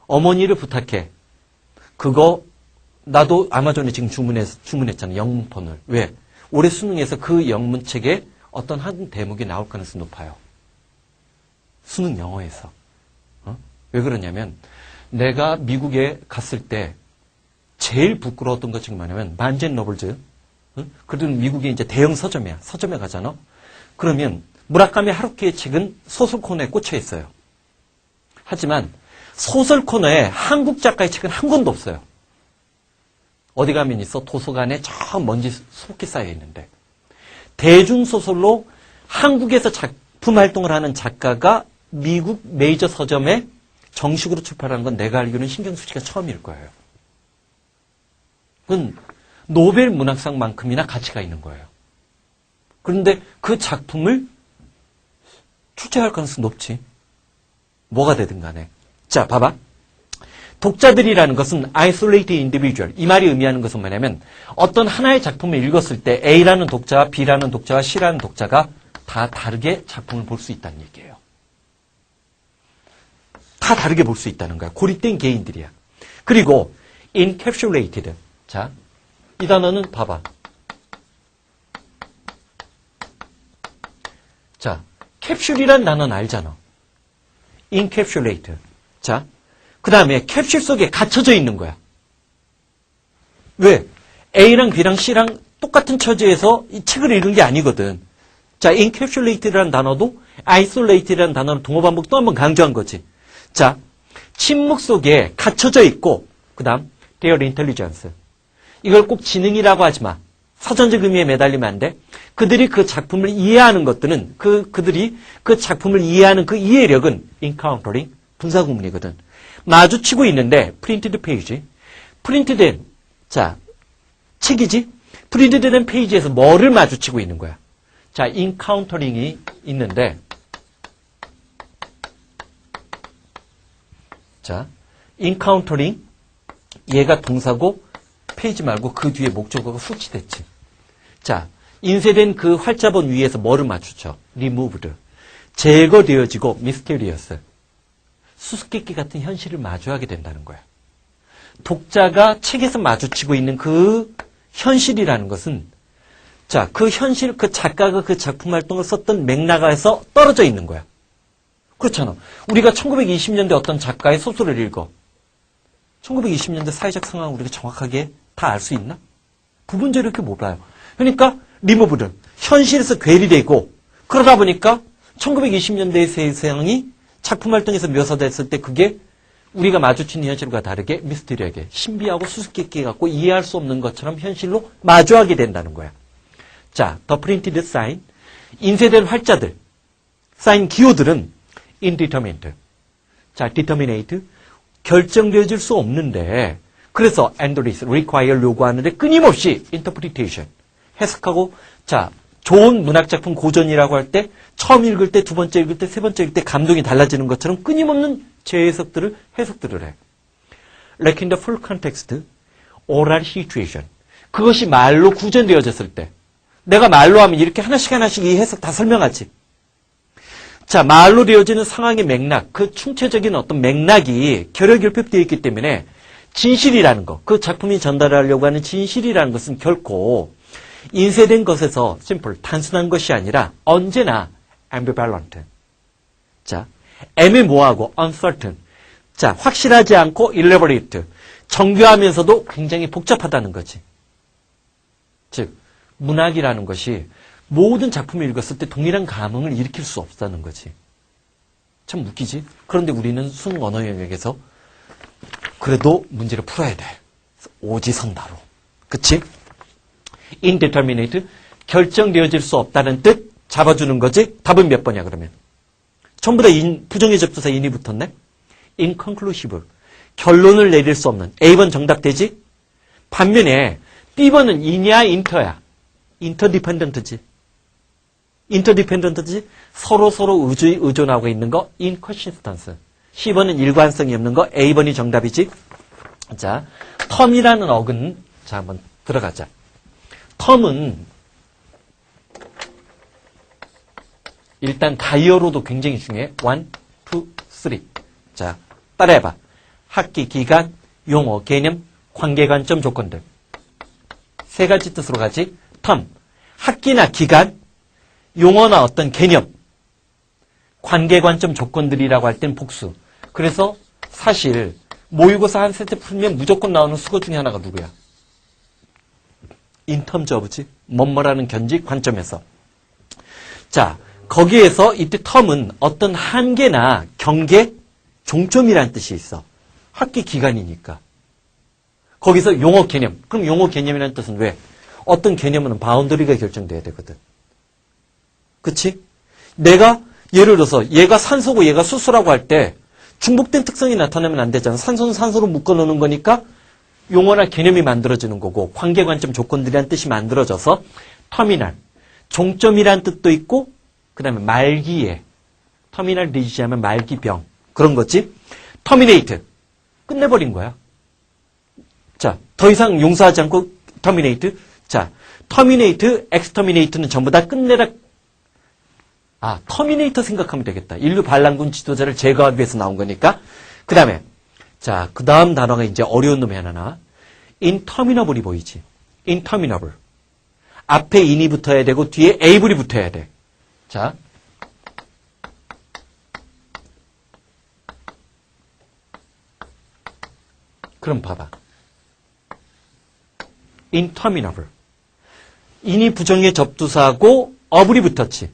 Speaker 1: 어머니를 부탁해. 그거 나도 아마존에 지금 주문했잖아. 영문폰을. 왜? 올해 수능에서 그 영문책에 어떤 한 대목이 나올 가능성이 높아요. 수능 영어에서. 왜 그러냐면 내가 미국에 갔을 때 제일 부끄러웠던 것 중에 뭐냐면 반젠 노블즈. 그래도 미국에 이제 대형 서점이야. 서점에 가잖아. 그러면 무라카미 하루키의 책은 소설 코너에 꽂혀 있어요. 하지만 소설 코너에 한국 작가의 책은 한 권도 없어요. 어디 가면 있어? 도서관에 저 먼지 속히 쌓여 있는데. 대중소설로 한국에서 작품 활동을 하는 작가가 미국 메이저 서점에 정식으로 출판하는 건 내가 알기로는 신경수 씨가 처음일 거예요. 그건 노벨 문학상만큼이나 가치가 있는 거예요. 그런데 그 작품을 출제할 가능성이 높지. 뭐가 되든 간에. 자, 봐봐. 독자들이라는 것은 isolated individual. 이 말이 의미하는 것은 뭐냐면 어떤 하나의 작품을 읽었을 때 A라는 독자와 B라는 독자와 C라는 독자가 다 다르게 작품을 볼 수 있다는 얘기예요. 다 다르게 볼 수 있다는 거야. 고립된 개인들이야. 그리고 encapsulated. 자, 이 단어는 봐봐. 자, 캡슐이란 단어는 알잖아. encapsulate. 자, 그 다음에 캡슐 속에 갇혀져 있는 거야. 왜? A랑 B랑 C랑 똑같은 처지에서 이 책을 읽은 게 아니거든. 자, encapsulated라는 단어도 isolated라는 단어를 동어 반복 또 한 번 강조한 거지. 자, 침묵 속에 갇혀져 있고, 그 다음, their intelligence. 이걸 꼭 지능이라고 하지 마. 사전적 의미에 매달리면 안 돼. 그들이 그 작품을 이해하는 것들은, 그들이 그 작품을 이해하는 그 이해력은 encountering, 분사구문이거든. 마주치고 있는데, printed page. 프린트된, 자, 책이지? 프린트된 페이지에서 뭐를 마주치고 있는 거야? 자, encountering이 있는데, 자, encountering, 얘가 동사고, 페이지 말고 그 뒤에 목적어가 후치됐지. 자, 인쇄된 그 활자본 위에서 뭐를 맞추죠? removed. 제거되어지고, mysterious. 수수께끼 같은 현실을 마주하게 된다는 거야. 독자가 책에서 마주치고 있는 그 현실이라는 것은, 자, 그 현실, 그 작가가 그 작품 활동을 썼던 맥락에서 떨어져 있는 거야. 그렇잖아. 우리가 1920년대 어떤 작가의 소설을 읽어. 1920년대 사회적 상황을 우리가 정확하게 다 알 수 있나? 부분적으로 이렇게 못 봐요. 그러니까 리모브드, 현실에서 괴리되고 그러다 보니까 1920년대의 세상이 작품 활동에서 묘사됐을 때 그게 우리가 마주치는 현실과 다르게 미스터리하게 신비하고 수수께끼 갖고 이해할 수 없는 것처럼 현실로 마주하게 된다는 거야. 자, the printed sign, 인쇄된 활자들, 사인 기호들은 indeterminate. 자, determinate, 결정되어질 수 없는데 그래서 endless, require 요구하는데 끊임없이 interpretation, 해석하고 자, 좋은 문학작품 고전이라고 할 때 처음 읽을 때, 두 번째 읽을 때, 세 번째 읽을 때 감동이 달라지는 것처럼 끊임없는 재해석들을 해석들을 해. Lacking the full context, oral situation. 그것이 말로 구전되어졌을 때 내가 말로 하면 이렇게 하나씩 하나씩 이 해석 다 설명하지. 자, 말로 되어지는 상황의 맥락, 그 충체적인 어떤 맥락이 결여결핍되어 있기 때문에 진실이라는 것, 그 작품이 전달하려고 하는 진실이라는 것은 결코 인쇄된 것에서 simple, 단순한 것이 아니라 언제나 ambivalent. 자, 애매모호하고 uncertain. 자, 확실하지 않고 elaborate. 정교하면서도 굉장히 복잡하다는 거지. 즉, 문학이라는 것이 모든 작품을 읽었을 때 동일한 감흥을 일으킬 수 없다는 거지. 참 웃기지? 그런데 우리는 수능 언어 영역에서 그래도 문제를 풀어야 돼. 오지선다로. 그치? indeterminate, 결정되어질 수 없다는 뜻 잡아주는 거지. 답은 몇 번이야 그러면? 전부 다 부정의 접두사 인이 붙었네. inconclusive, 결론을 내릴 수 없는. A번 정답 되지? 반면에 B번은 in이야 inter야? interdependent지. interdependent지? 서로 의존하고 있는 거 inconsistence. C번은 일관성이 없는 거, A번이 정답이지. 자, 텀이라는 어근, 자, 한번 들어가자. 텀은 일단 가이어로도 굉장히 중요해. 1, 2, 3. 자, 따라해봐. 학기, 기간, 용어, 개념, 관계관점, 조건들. 세 가지 뜻으로 가지. 텀, 학기나 기간, 용어나 어떤 개념, 관계관점, 조건들이라고 할 땐 복수. 그래서 사실 모의고사 한 세트 풀면 무조건 나오는 수거 중에 하나가 누구야? 인텀즈 오브지. 뭐뭐라는 견지 관점에서. 자, 거기에서 이때 텀은 어떤 한계나 경계, 종점이라는 뜻이 있어. 학기 기간이니까. 거기서 용어 개념. 그럼 용어 개념이라는 뜻은 왜? 어떤 개념은 바운더리가 결정돼야 되거든. 그치? 내가 예를 들어서 얘가 산소고 얘가 수소라고 할 때 중복된 특성이 나타나면 안 되잖아. 산소는 산소로 묶어놓는 거니까 용어나 개념이 만들어지는 거고 관계관점 조건들이란 뜻이 만들어져서 터미널, 종점이란 뜻도 있고 그 다음에 말기에 터미널 디지하면 말기병 그런 거지. 터미네이트 끝내버린 거야. 자, 더 이상 용서하지 않고 터미네이트. 자, 터미네이트, 엑스터미네이트는 전부 다 끝내라. 아, 터미네이터 생각하면 되겠다. 인류 반란군 지도자를 제거하기 위해서 나온 거니까. 그 다음에, 자, 그 다음 단어가 이제 어려운 놈이 하나 나와. interminable이 보이지. interminable. 앞에 in이 붙어야 되고 뒤에 able이 붙어야 돼. 자. 그럼 봐봐. interminable. in이 부정의 접두사고 able이 붙었지.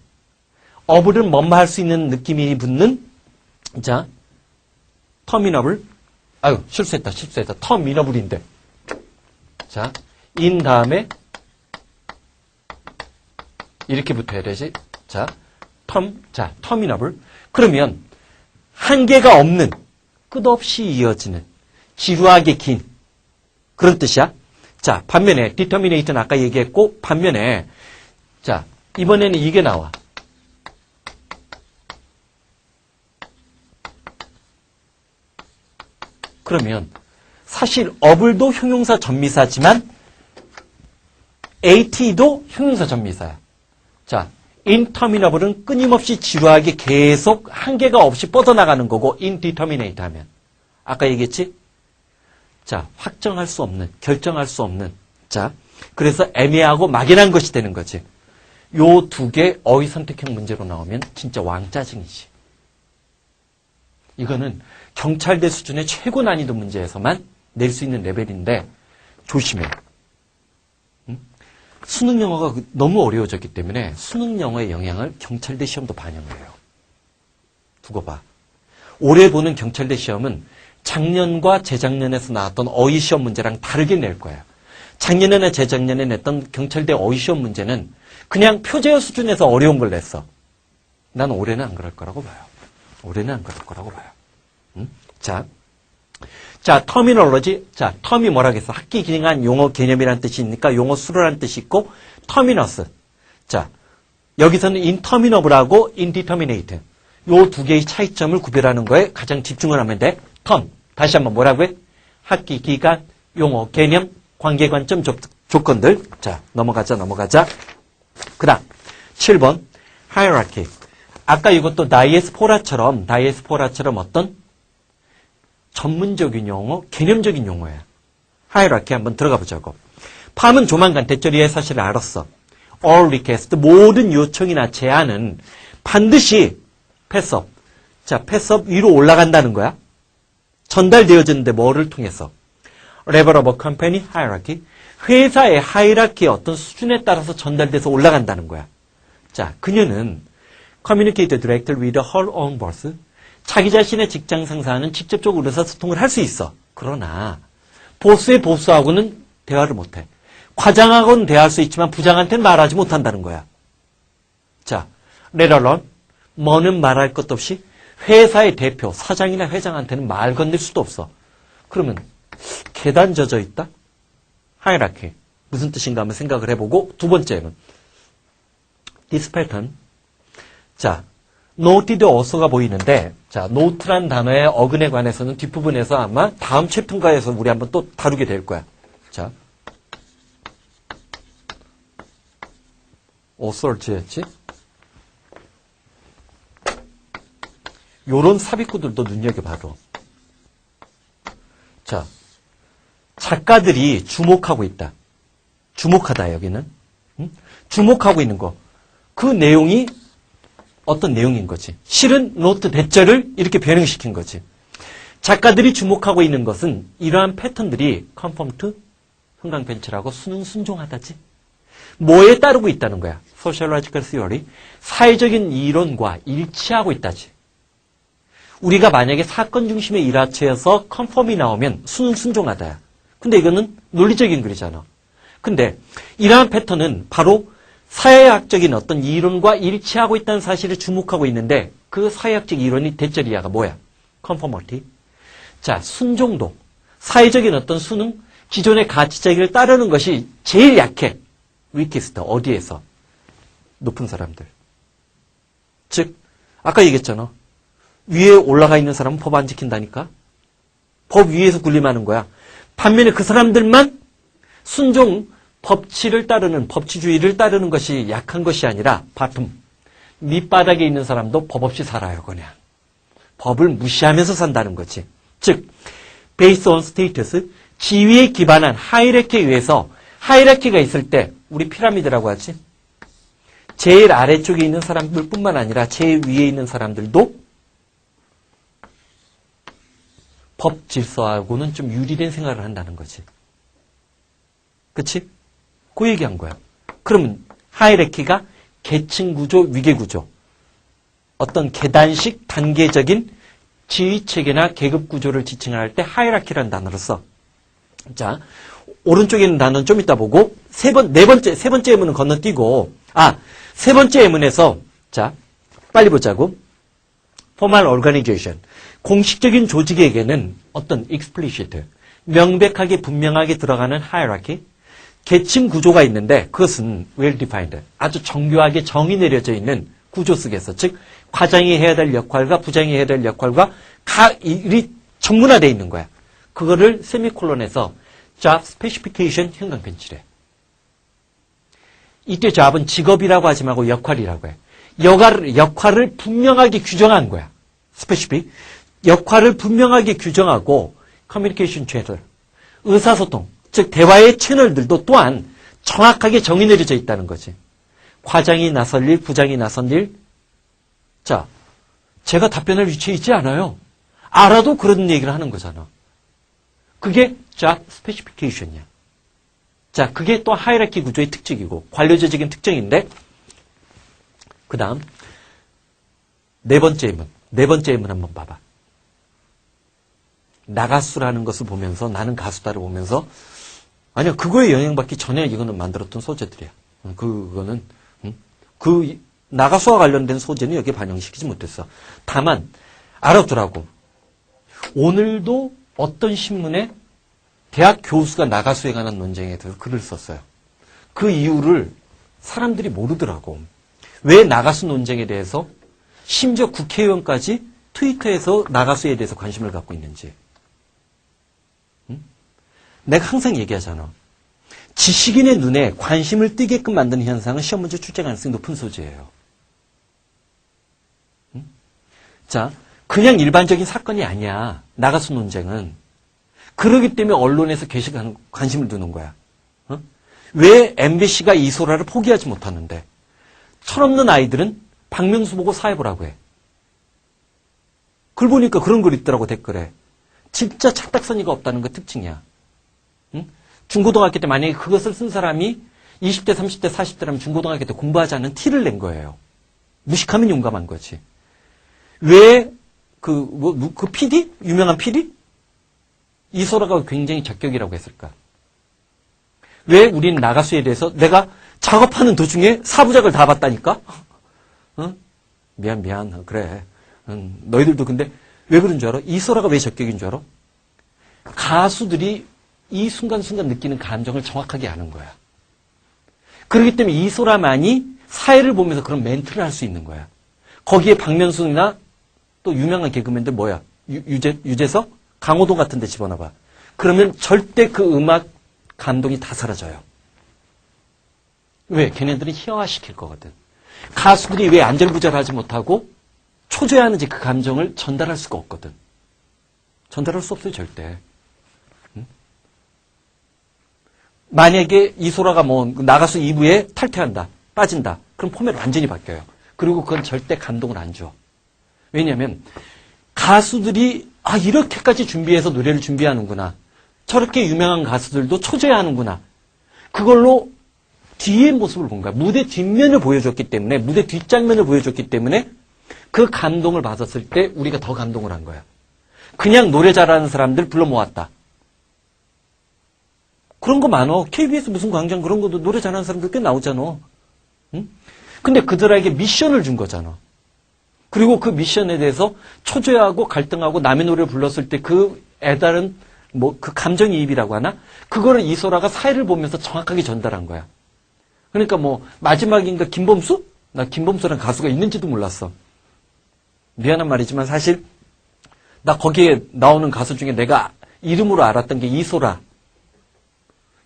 Speaker 1: 어블은 뭔가 할 수 있는 느낌이 붙는, 자, 터미너블. 아유, 실수했다. 터미너블인데. 자, 인 다음에, 이렇게 붙어야 되지. 자, 터미너블. 그러면, 한계가 없는, 끝없이 이어지는, 지루하게 긴, 그런 뜻이야. 자, 반면에, determinate는 아까 얘기했고, 반면에, 자, 이번에는 이게 나와. 그러면 사실 어블도 형용사 전미사지만 AT도 형용사 전미사야. 자, interminable은 끊임없이 지루하게 계속 한계가 없이 뻗어나가는 거고 indeterminate 하면 아까 얘기했지? 자, 확정할 수 없는, 결정할 수 없는. 자, 그래서 애매하고 막연한 것이 되는 거지. 요 두 개 어휘 선택형 문제로 나오면 진짜 왕짜증이지. 이거는 경찰대 수준의 최고 난이도 문제에서만 낼 수 있는 레벨인데 조심해. 응? 수능 영어가 너무 어려워졌기 때문에 수능 영어의 영향을 경찰대 시험도 반영을 해요. 두고 봐. 올해 보는 경찰대 시험은 작년과 재작년에서 나왔던 어휘 시험 문제랑 다르게 낼 거야. 작년이나 재작년에 냈던 경찰대 어휘 시험 문제는 그냥 표제어 수준에서 어려운 걸 냈어. 난 올해는 안 그럴 거라고 봐요. 올해는 안 그럴 거라고 봐요. 응? 자, 터미널로지. 자, 텀이 뭐라겠어? 학기 기능한 용어 개념이라는 뜻이 있으니까 용어 수로라는 뜻이 있고, 터미너스. 자, 여기서는 interminable하고 indeterminate. 요 두 개의 차이점을 구별하는 거에 가장 집중을 하면 돼. 텀. 다시 한번 뭐라고 해? 학기 기간, 용어 개념, 관계관점 조건들. 자, 넘어가자. 그 다음, 7번, hierarchy. 아까 이것도 다이에스포라처럼 어떤 전문적인 용어, 개념적인 용어야. 하이라키 한번 들어가 보자고. 팜은 조만간 대절이의 사실을 알았어. all request, 모든 요청이나 제안은 반드시 패스업. 자, 패스업 위로 올라간다는 거야. 전달되어지는데 뭐를 통해서? level of company hierarchy. 회사의 하이라키의 어떤 수준에 따라서 전달돼서 올라간다는 거야. 자, 그녀는 communicate directly with her own boss. 자기 자신의 직장 상사는 직접적으로 의사소통을 할 수 있어. 그러나 보스의 보스하고는 대화를 못해. 과장하고는 대화할 수 있지만 부장한테는 말하지 못한다는 거야. 자, let alone 뭐는 말할 것도 없이 회사의 대표, 사장이나 회장한테는 말 건넬 수도 없어. 그러면 계단 젖어 있다? 하이라키. 무슨 뜻인가 한번 생각을 해보고 두 번째는 this pattern. 자, noted also가 보이는데, 자, note란 단어의 어근에 관해서는 뒷부분에서 아마 다음 챕터인가에서 우리 한번 또 다루게 될 거야. 자, assert였지? 요런 삽입구들도 눈여겨봐도. 자, 작가들이 주목하고 있다. 주목하다, 여기는. 응? 주목하고 있는 거. 그 내용이 어떤 내용인 거지. 실은 노트 대절을 이렇게 변형시킨 거지. 작가들이 주목하고 있는 것은 이러한 패턴들이 conform to 흥강변철하고 수능 순종하다지. 뭐에 따르고 있다는 거야. Sociological theory. 사회적인 이론과 일치하고 있다지. 우리가 만약에 사건 중심의 일화체에서 conform이 나오면 수능 순종하다야. 근데 이거는 논리적인 글이잖아. 근데 이러한 패턴은 바로 사회학적인 어떤 이론과 일치하고 있다는 사실을 주목하고 있는데 그 사회학적 이론이 대절 이하가 뭐야? conformity. 자, 순종도. 사회적인 어떤 수능, 기존의 가치자기를 따르는 것이 제일 약해. weakest. 어디에서? 높은 사람들. 즉, 아까 얘기했잖아. 위에 올라가 있는 사람은 법 안 지킨다니까? 법 위에서 군림하는 거야. 반면에 그 사람들만 순종, 법치를 따르는, 법치주의를 따르는 것이 약한 것이 아니라 바텀, 밑바닥에 있는 사람도 법 없이 살아요, 그냥. 법을 무시하면서 산다는 거지. 즉, based on status, 지위에 기반한 하이라키에 의해서 하이라키가 있을 때 우리 피라미드라고 하지. 제일 아래쪽에 있는 사람들뿐만 아니라 제일 위에 있는 사람들도 법 질서하고는 좀 유리된 생각을 한다는 거지. 그치? 그 얘기한 거야. 그러면 하이라키가 계층 구조, 위계 구조. 어떤 계단식 단계적인 지위 체계나 계급 구조를 지칭할 때 하이라키라는 단어를 써. 자, 오른쪽에 있는 단어는 좀 이따 보고 세 번째 예문은 건너뛰고 세 번째 예문에서 자, 빨리 보자고. formal organization. 공식적인 조직에게는 어떤 explicit, 명백하게 분명하게 들어가는 hierarchy, 계층 구조가 있는데 그것은 well defined, 아주 정교하게 정의 내려져 있는 구조 속에서, 즉 과장이 해야 될 역할과 부장이 해야 될 역할과 각 일이 전문화되어 있는 거야. 그거를 세미콜론에서 job specification 형광펜칠해. 이때 job은 직업이라고 하지 말고 역할이라고 해. 역할을 분명하게 규정한 거야. specific. 역할을 분명하게 규정하고 communication channel, 의사소통, 즉 대화의 채널들도 또한 정확하게 정의 내려져 있다는 거지. 과장이 나설 일, 부장이 나선 일. 자, 제가 답변할 위치에 있지 않아요. 알아도 그런 얘기를 하는 거잖아. 그게 job specification이야. 자, 그게 또 하이라키 구조의 특징이고 관료조직의 특징인데, 그 다음 네 번째 예문 한번 봐봐. 나가수라는 것을 보면서, 나는 가수다를 보면서, 아니야, 그거에 영향받기 전에 이거는 만들었던 소재들이야. 그거는 그 나가수와 관련된 소재는 여기에 반영시키지 못했어. 다만 알아두라고. 오늘도 어떤 신문에 대학 교수가 나가수에 관한 논쟁에 대해서 글을 썼어요. 그 이유를 사람들이 모르더라고. 왜 나가수 논쟁에 대해서, 심지어 국회의원까지 트위터에서 나가수에 대해서 관심을 갖고 있는지. 내가 항상 얘기하잖아. 지식인의 눈에 관심을 띄게끔 만드는 현상은 시험 문제 출제 가능성이 높은 소재예요. 자, 그냥 일반적인 사건이 아니야. 나가수 논쟁은. 그러기 때문에 언론에서 계속 관심을 두는 거야. 왜 MBC가 이소라를 포기하지 못하는데, 철없는 아이들은 박명수 보고 사회 보라고 해. 글 보니까 그런 글 있더라고, 댓글에. 진짜 착각선이가 없다는 거 특징이야. 중고등학교 때 만약에 그것을 쓴 사람이 20대, 30대, 40대라면 중고등학교 때 공부하지 않는 티를 낸 거예요. 무식하면 용감한 거지. 왜 그 PD? 유명한 PD? 이소라가 굉장히 적격이라고 했을까? 왜 우리는 나가수에 대해서, 내가 작업하는 도중에 4부작을 다 봤다니까? 미안. 그래. 너희들도 근데 왜 그런 줄 알아? 이소라가 왜 적격인 줄 알아? 가수들이 이 순간순간 느끼는 감정을 정확하게 아는 거야. 그렇기 때문에 이소라만이 사회를 보면서 그런 멘트를 할 수 있는 거야. 거기에 박명수나 또 유명한 개그맨들 뭐야? 유재석? 강호동 같은 데 집어넣어봐. 그러면 절대 그 음악 감동이 다 사라져요. 왜? 걔네들은 희화화시킬 거거든. 가수들이 왜 안절부절하지 못하고 초조해하는지 그 감정을 전달할 수가 없거든. 전달할 수 없어요, 절대. 응? 만약에 이소라가 뭐 나가수 2부에 탈퇴한다, 빠진다. 그럼 포맷 완전히 바뀌어요. 그리고 그건 절대 감동을 안 줘. 왜냐하면 가수들이 이렇게까지 준비해서 노래를 준비하는구나. 저렇게 유명한 가수들도 초조해하는구나. 그걸로 뒤의 모습을 본 거야. 무대 뒷면을 보여줬기 때문에, 무대 뒷장면을 보여줬기 때문에 그 감동을 받았을 때 우리가 더 감동을 한 거야. 그냥 노래 잘하는 사람들 불러 모았다. 그런 거 많어. KBS 무슨 광장 그런 것도 노래 잘하는 사람들 꽤 나오잖아. 응? 근데 그들에게 미션을 준 거잖아. 그리고 그 미션에 대해서 초조해하고 갈등하고 남의 노래를 불렀을 때 그 애달은 그 감정이입이라고 하나? 그거를 이소라가 사회를 보면서 정확하게 전달한 거야. 그러니까 마지막인가 김범수? 나 김범수라는 가수가 있는지도 몰랐어. 미안한 말이지만 사실 나 거기에 나오는 가수 중에 내가 이름으로 알았던 게 이소라,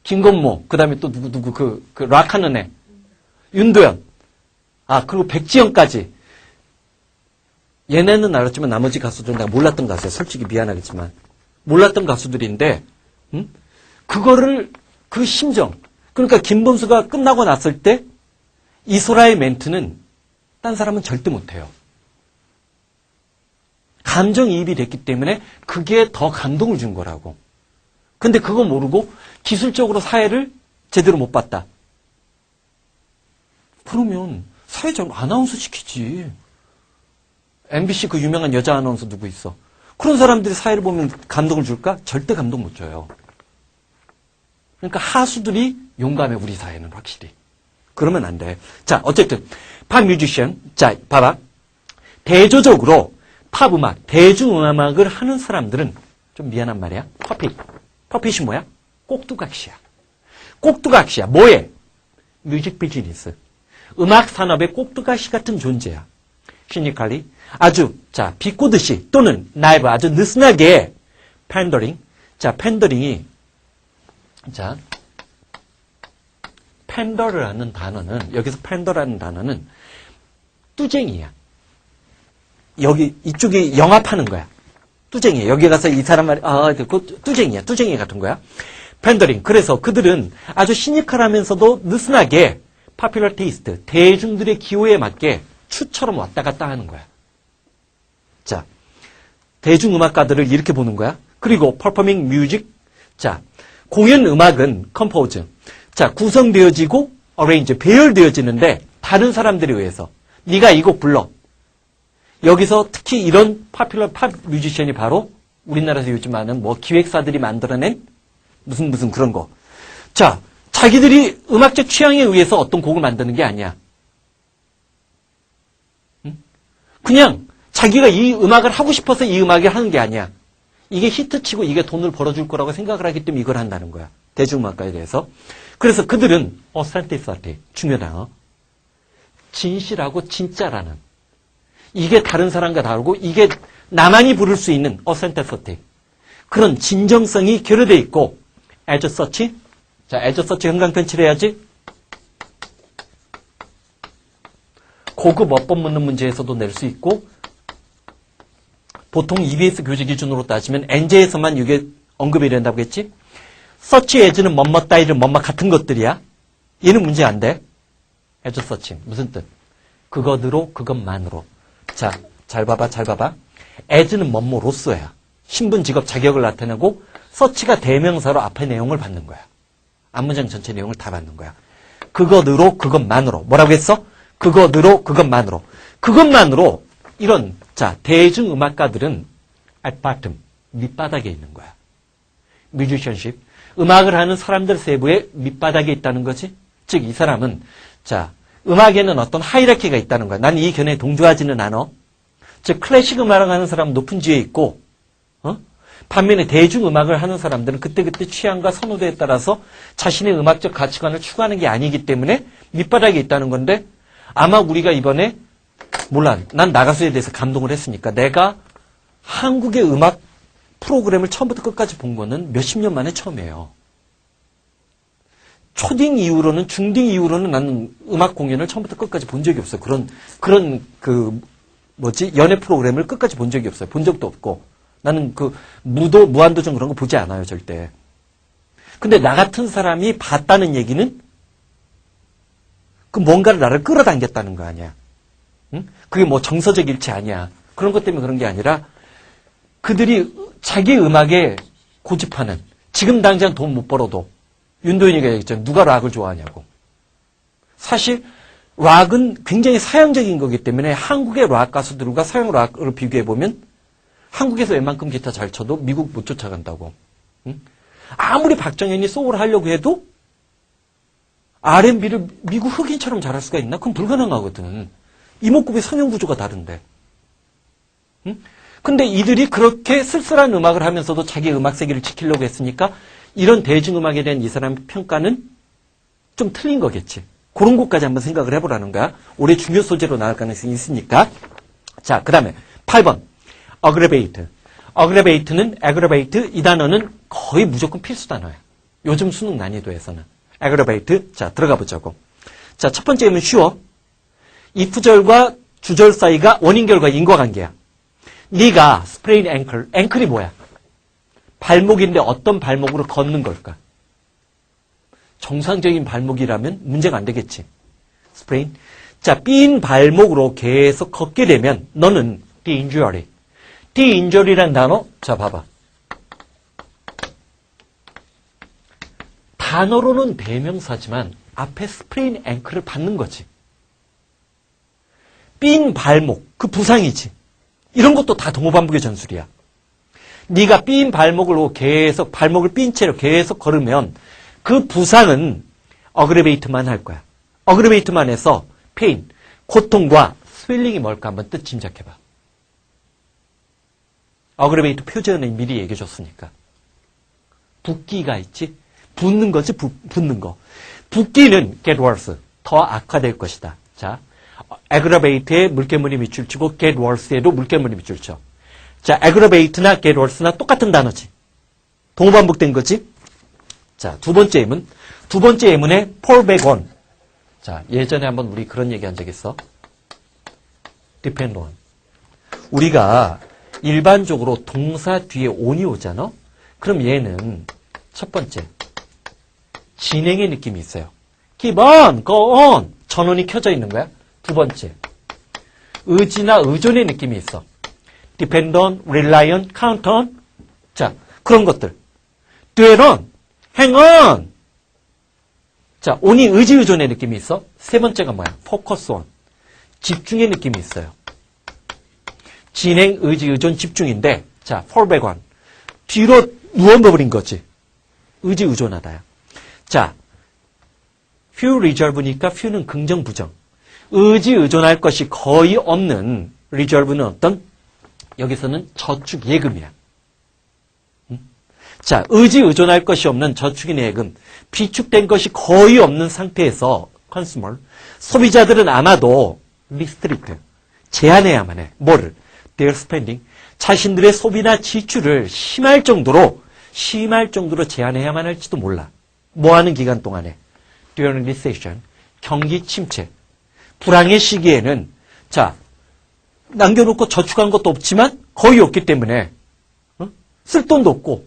Speaker 1: 김건모, 그 다음에 또 누구 그 락하는 애, 윤도현, 그리고 백지영까지. 얘네는 알았지만 나머지 가수들은 내가 몰랐던 가수야. 솔직히 미안하겠지만. 몰랐던 가수들인데, 그거를, 그 심정. 그러니까 김범수가 끝나고 났을 때, 이소라의 멘트는 딴 사람은 절대 못해요. 감정이입이 됐기 때문에 그게 더 감동을 준 거라고. 근데 그거 모르고 기술적으로 사회를 제대로 못 봤다. 그러면 사회적으로 아나운서 시키지. MBC 그 유명한 여자 아나운서 누구 있어? 그런 사람들이 사회를 보면 감동을 줄까? 절대 감동 못 줘요. 그러니까 하수들이 용감해, 우리 사회는 확실히. 그러면 안 돼. 자, 어쨌든 팝 뮤지션. 자, 봐봐. 대조적으로 팝 음악, 대중음악을 하는 사람들은 좀 미안한 말이야. 퍼핏이 뭐야? 꼭두각시야. 꼭두각시야. 뭐해? 뮤직 비즈니스. 음악 산업의 꼭두각시 같은 존재야. 시니컬리. 아주, 비꼬듯이 또는 나이브 아주 느슨하게 팬더링. 팬더링이, 팬더라는 단어는, 여기서 팬더라는 단어는 뚜쟁이야. 여기, 이쪽이 영합하는 거야. 뚜쟁이야. 여기 가서 이 사람 말이, 뚜쟁이야. 뚜쟁이 같은 거야. 팬더링. 그래서 그들은 아주 시니컬하면서도 느슨하게 popular taste, 대중들의 기호에 맞게 추처럼 왔다 갔다 하는 거야. 자, 대중음악가들을 이렇게 보는 거야. 그리고 performing music. 공연 음악은 compose. 구성되어지고 arrange, 배열되어지는데 다른 사람들에 의해서. 네가 이 곡 불러. 여기서 특히 이런 파퓰러 팝 뮤지션이 바로 우리나라에서 요즘 하는 기획사들이 만들어낸 무슨 그런 거. 자기들이 음악적 취향에 의해서 어떤 곡을 만드는 게 아니야. 그냥 자기가 이 음악을 하고 싶어서 이 음악을 하는 게 아니야. 이게 히트치고 이게 돈을 벌어줄 거라고 생각을 하기 때문에 이걸 한다는 거야. 대중음악가에 대해서. 그래서 그들은 authenticity, 중요하다. 진실하고 진짜라는. 이게 다른 사람과 다르고 이게 나만이 부를 수 있는 authenticity. 그런 진정성이 결여되어 있고 as such. as such 형광펜칠 해야지. 고급 어법 묻는 문제에서도 낼 수 있고 보통 EBS 교재 기준으로 따지면 NJ에서만 이게 언급이 된다고 했지. such as는 뭐뭐 따위를 뭐뭐 같은 것들이야. 얘는 문제 안 돼. as such 무슨 뜻? 그것으로 그것만으로. 잘 봐봐. as는 뭐뭐로서야. 신분, 직업, 자격을 나타내고 such가 대명사로 앞에 내용을 받는 거야. 앞문장 전체 내용을 다 받는 거야. 그것으로 그것만으로. 뭐라고 했어? 그것으로 그것만으로. 그것만으로 이런 대중음악가들은 at bottom, 밑바닥에 있는 거야. 뮤지션십. 음악을 하는 사람들 세부의 밑바닥에 있다는 거지. 즉 이 사람은 음악에는 어떤 하이라키가 있다는 거야. 난 이 견해에 동조하지는 않아. 즉 클래식 음악을 하는 사람은 높은 지에 있고 반면에 대중음악을 하는 사람들은 그때그때 취향과 선호도에 따라서 자신의 음악적 가치관을 추구하는 게 아니기 때문에 밑바닥에 있다는 건데 아마 우리가 이번에 몰라. 난 나가수에 대해서 감동을 했으니까 내가 한국의 음악 프로그램을 처음부터 끝까지 본 거는 몇십 년 만에 처음이에요. 초딩 이후로는, 중딩 이후로는 나는 음악 공연을 처음부터 끝까지 본 적이 없어요. 연애 프로그램을 끝까지 본 적이 없어요. 본 적도 없고. 나는 무한도전 그런 거 보지 않아요, 절대. 근데 나 같은 사람이 봤다는 얘기는 뭔가를 나를 끌어당겼다는 거 아니야. 응? 그게 뭐 정서적 일치 아니야. 그런 것 때문에 그런 게 아니라 그들이 자기 음악에 고집하는, 지금 당장 돈 못 벌어도 윤도현이가 얘기했잖아요. 누가 락을 좋아하냐고. 사실 락은 굉장히 서양적인 거기 때문에 한국의 락 가수들과 서양 락을 비교해보면 한국에서 웬만큼 기타 잘 쳐도 미국 못 쫓아간다고. 응? 아무리 박정현이 소울 하려고 해도 R&B를 미국 흑인처럼 잘할 수가 있나? 그건 불가능하거든. 이목구비 성형 구조가 다른데. 응? 근데 이들이 그렇게 쓸쓸한 음악을 하면서도 자기 음악 세계를 지키려고 했으니까 이런 대중음악에 대한 이 사람의 평가는 좀 틀린 거겠지. 그런 것까지 한번 생각을 해보라는 거야. 올해 중요 소재로 나올 가능성이 있으니까. 자, 그 다음에 8번. aggravate. aggravate는 aggravate 이 단어는 거의 무조건 필수 단어야. 요즘 수능 난이도에서는. aggravate. 자, 들어가 보자고. 자, 첫 번째 의문 쉬워. if절과 주절 사이가 원인 결과 인과관계야. 네가 sprain ankle. ankle이 뭐야? 발목인데 어떤 발목으로 걷는 걸까? 정상적인 발목이라면 문제가 안 되겠지. sprain. 자, 삔 발목으로 계속 걷게 되면 너는 de-injury. de-injury란 단어, 자, 봐봐. 단어로는 대명사지만 앞에 sprain ankle을 받는 거지. 삔 발목, 그 부상이지. 이런 것도 다 동호반복의 전술이야. 네가 삔 발목으로 계속, 발목을 삔 채로 계속 걸으면 그 부상은 어그레베이트만 할 거야. 어그레베이트만 해서 페인, 고통과 스웰링이 뭘까 한번 뜻 짐작해봐. 어그레베이트 표준은 미리 얘기해 줬으니까. 붓기가 있지? 붓는 거지, 붓는 거. 붓기는 get worse, 더 악화될 것이다. 자, aggravate에 물개문이 밑줄 치고 get worse에도 물개문이 밑줄 쳐. 자, aggravate나 get worse나 똑같은 단어지. 동호반복된 거지. 자, 두 번째 예문. 두 번째 예문에 fall back on. 자, 예전에 한번 우리 그런 얘기 한 적 있어. depend on. 우리가 일반적으로 동사 뒤에 on이 오잖아? 그럼 얘는 첫 번째, 진행의 느낌이 있어요. keep on, go on. 전원이 켜져 있는 거야. 두 번째, 의지나 의존의 느낌이 있어. depend on, rely on, count on. 자, 그런 것들. dwell on, hang on. 자, on이 의지 의존의 느낌이 있어. 세 번째가 뭐야? focus on. 집중의 느낌이 있어요. 진행, 의지, 의존, 집중인데, 자, fall back on. 뒤로 누워버린 거지. 의지 의존하다야. 자, few reserve니까 few는 긍정, 부정. 의지 의존할 것이 거의 없는 reserve는 어떤? 여기서는 저축 예금이야. 자, 의지 의존할 것이 없는 저축이나 예금, 비축된 것이 거의 없는 상태에서 consumer, 소비자들은 아마도 restrict, 제한해야만 해. 뭐를? their spending, 자신들의 소비나 지출을 심할 정도로 제한해야만 할지도 몰라. 뭐 하는 기간 동안에? during recession, 경기 침체, 불황의 시기에는 자, 남겨놓고 저축한 것도 없지만 거의 없기 때문에 쓸 돈도 없고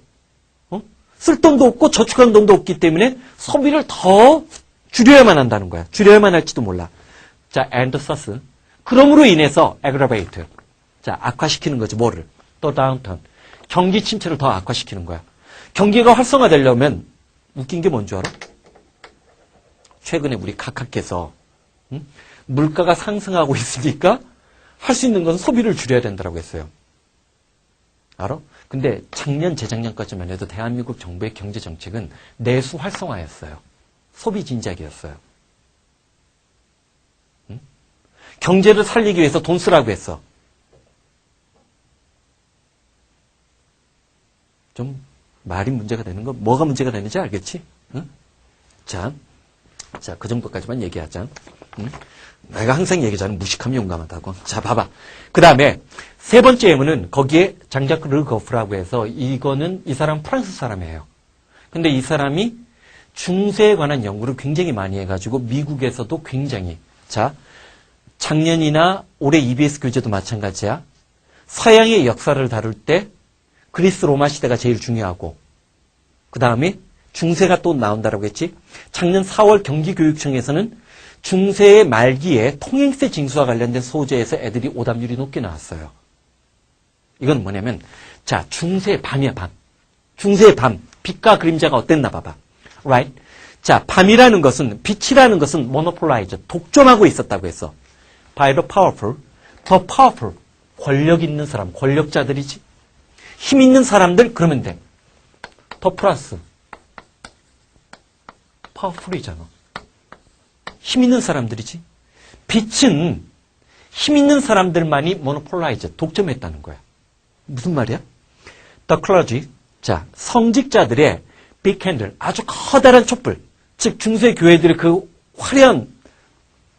Speaker 1: 저축한 돈도 없기 때문에 소비를 더 줄여야만 한다는 거야. 줄여야만 할지도 몰라. 자, and thus. 그럼으로 인해서 aggravate. 자, 악화시키는 거지. 뭐를? 또 downturn. 경기 침체를 더 악화시키는 거야. 경기가 활성화되려면 웃긴 게 뭔 줄 알아? 최근에 우리 각하께서 물가가 상승하고 있으니까 할 수 있는 건 소비를 줄여야 된다고 했어요. 알아? 근데 작년, 재작년까지만 해도 대한민국 정부의 경제정책은 내수 활성화였어요. 소비 진작이었어요. 응? 경제를 살리기 위해서 돈 쓰라고 했어. 좀 말이 문제가 되는 거, 뭐가 문제가 되는지 알겠지? 응? 자, 그 정도까지만 얘기하자. 내가 항상 얘기하잖아. 무식하면 용감하다고. 자, 봐봐. 그 다음에 세 번째 예문은 거기에 장자크 르거프라고 해서 이거는 이 사람 프랑스 사람이에요. 근데 이 사람이 중세에 관한 연구를 굉장히 많이 해가지고 미국에서도 굉장히 자 작년이나 올해 EBS 교재도 마찬가지야. 서양의 역사를 다룰 때 그리스 로마 시대가 제일 중요하고 그 다음에 중세가 또 나온다라고 했지. 작년 4월 경기교육청에서는 중세의 말기에 통행세 징수와 관련된 소재에서 애들이 오답률이 높게 나왔어요. 이건 뭐냐면 자 중세의 밤이야 밤. 중세의 밤. 빛과 그림자가 어땠나 봐봐. Right? 자 밤이라는 것은 빛이라는 것은 monopolize 독점하고 있었다고 했어. By the powerful, the powerful 권력 있는 사람, 권력자들이지. 힘 있는 사람들 그러면 돼. 더 플러스 파워풀이잖아. 힘 있는 사람들이지. 빛은 힘 있는 사람들만이 모노폴라이즈, 독점했다는 거야. 무슨 말이야? The clergy, 자 성직자들의 big candle, 아주 커다란 촛불, 즉 중세 교회들의 그 화려한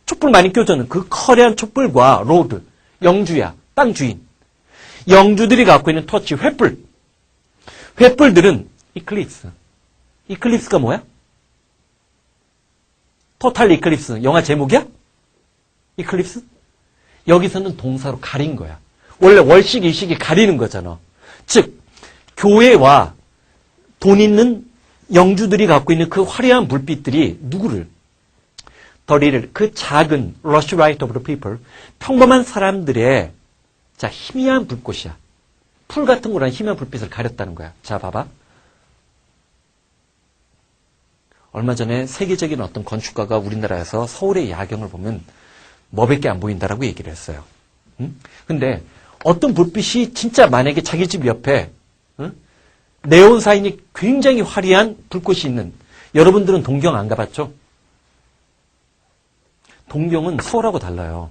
Speaker 1: 촛불 많이 껴져는 그 커다란 촛불과 로드, 영주야, 땅 주인, 영주들이 갖고 있는 터치, 횃불. 횃불들은 이클립스. 이클립스가 뭐야? 토탈 이클립스. 영화 제목이야? 이클립스? 여기서는 동사로 가린 거야. 원래 월식, 일식이 가리는 거잖아. 즉, 교회와 돈 있는 영주들이 갖고 있는 그 화려한 불빛들이 누구를? 더리를, 그 작은 rush right of the people, 평범한 사람들의 자 희미한 불꽃이야. 풀 같은 거랑 희미한 불빛을 가렸다는 거야. 자 봐봐. 얼마 전에 세계적인 어떤 건축가가 우리나라에서 서울의 야경을 보면 뭐밖에 안 보인다라고 얘기를 했어요. 근데 어떤 불빛이 진짜 만약에 자기 집 옆에 네온 사인이 굉장히 화려한 불꽃이 있는, 여러분들은 동경 안 가봤죠? 동경은 서울하고 달라요.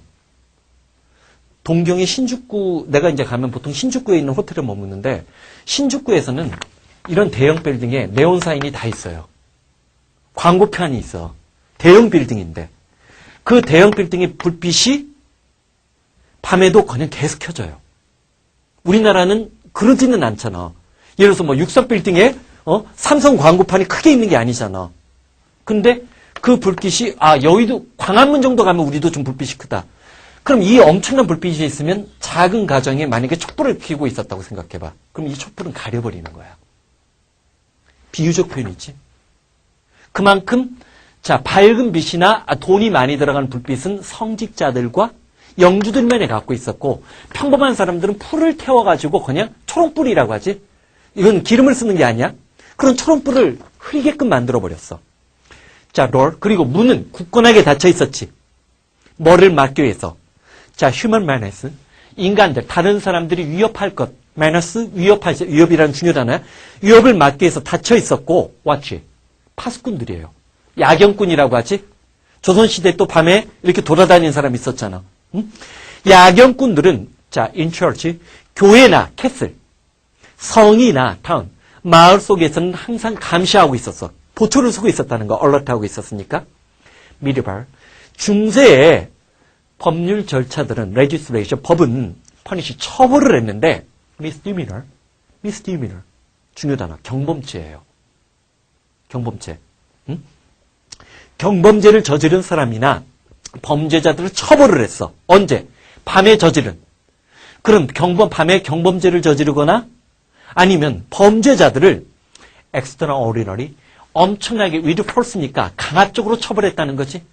Speaker 1: 동경의 신죽구, 내가 이제 가면 보통 신죽구에 있는 호텔에 머무는데, 신죽구에서는 이런 대형 빌딩에 네온 사인이 다 있어요. 광고편이 있어. 대형 빌딩인데. 그 대형 빌딩의 불빛이 밤에도 그냥 계속 켜져요. 우리나라는 그러지는 않잖아. 예를 들어서 뭐 63빌딩에 삼성 광고판이 크게 있는 게 아니잖아. 근데 그 불빛이 여의도 광화문 정도 가면 우리도 좀 불빛이 크다. 그럼 이 엄청난 불빛이 있으면 작은 가정에 만약에 촛불을 켜고 있었다고 생각해봐. 그럼 이 촛불은 가려버리는 거야. 비유적 표현이지. 그만큼 자 밝은 빛이나 돈이 많이 들어간 불빛은 성직자들과 영주들만이 갖고 있었고, 평범한 사람들은 풀을 태워가지고 그냥 초롱불이라고 하지. 이건 기름을 쓰는 게 아니야. 그런 초롱불을 흐리게끔 만들어버렸어. 자, door. 그리고 문은 굳건하게 닫혀 있었지. 뭐를 막기 위해서. 자, human menace. 인간들, 다른 사람들이 위협할 것. menace, 위협이라는 중요 단어야. 위협을 막기 위해서 닫혀 있었고, watch. 파수꾼들이에요. 야경꾼이라고 하지. 조선시대 또 밤에 이렇게 돌아다니는 사람이 있었잖아. 응? 야경꾼들은, 자, in church, 교회나 캐슬, 성이나 타운, 마을 속에서는 항상 감시하고 있었어. 보초를 서고 있었다는 거, 얼러트하고 있었으니까. medieval, 중세의 법률 절차들은 legislation, 법은 punish, 처벌을 했는데 misdemeanor, 중요 단어, 경범죄예요. 경범죄. 응? 경범죄를 저지른 사람이나 범죄자들을 처벌을 했어. 언제? 밤에 저지른. 그럼 밤에 경범죄를 저지르거나 아니면 범죄자들을 extraordinary, 엄청나게 with force니까 강압적으로 처벌했다는 거지.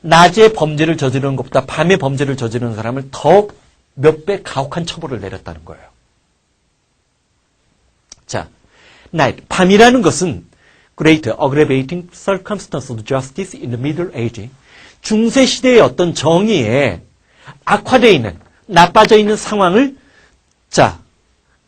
Speaker 1: 낮에 범죄를 저지르는 것보다 밤에 범죄를 저지르는 사람을 더 몇 배 가혹한 처벌을 내렸다는 거예요. 자, night, 밤이라는 것은 great aggravating circumstance of justice in the Middle Age, 중세 시대의 어떤 정의에 악화되어 있는, 나빠져 있는 상황을, 자,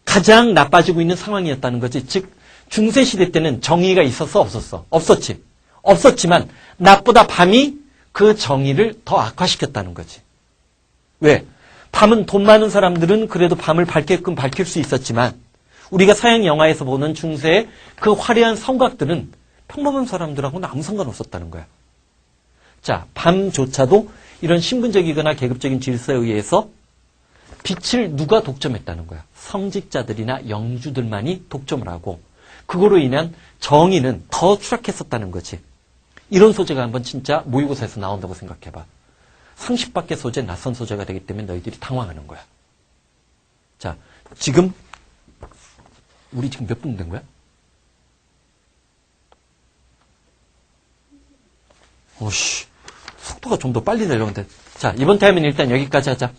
Speaker 1: 가장 나빠지고 있는 상황이었다는 거지. 즉, 중세 시대 때는 정의가 있었어, 없었어? 없었지. 없었지만 낮보다 밤이 그 정의를 더 악화시켰다는 거지. 왜? 밤은 돈 많은 사람들은 그래도 밤을 밝게끔 밝힐 수 있었지만 우리가 서양 영화에서 보는 중세의 그 화려한 성곽들은 평범한 사람들하고는 아무 상관없었다는 거야. 자, 밤조차도 이런 신분적이거나 계급적인 질서에 의해서 빛을 누가 독점했다는 거야? 성직자들이나 영주들만이 독점을 하고 그거로 인한 정의는 더 추락했었다는 거지. 이런 소재가 한번 진짜 모의고사에서 나온다고 생각해봐. 상식 밖의 소재, 낯선 소재가 되기 때문에 너희들이 당황하는 거야. 자, 지금 우리 지금 몇 분 된 거야? 오씨, 속도가 좀 더 빨리 내려오는데. 자, 이번 타임은 일단 여기까지 하자.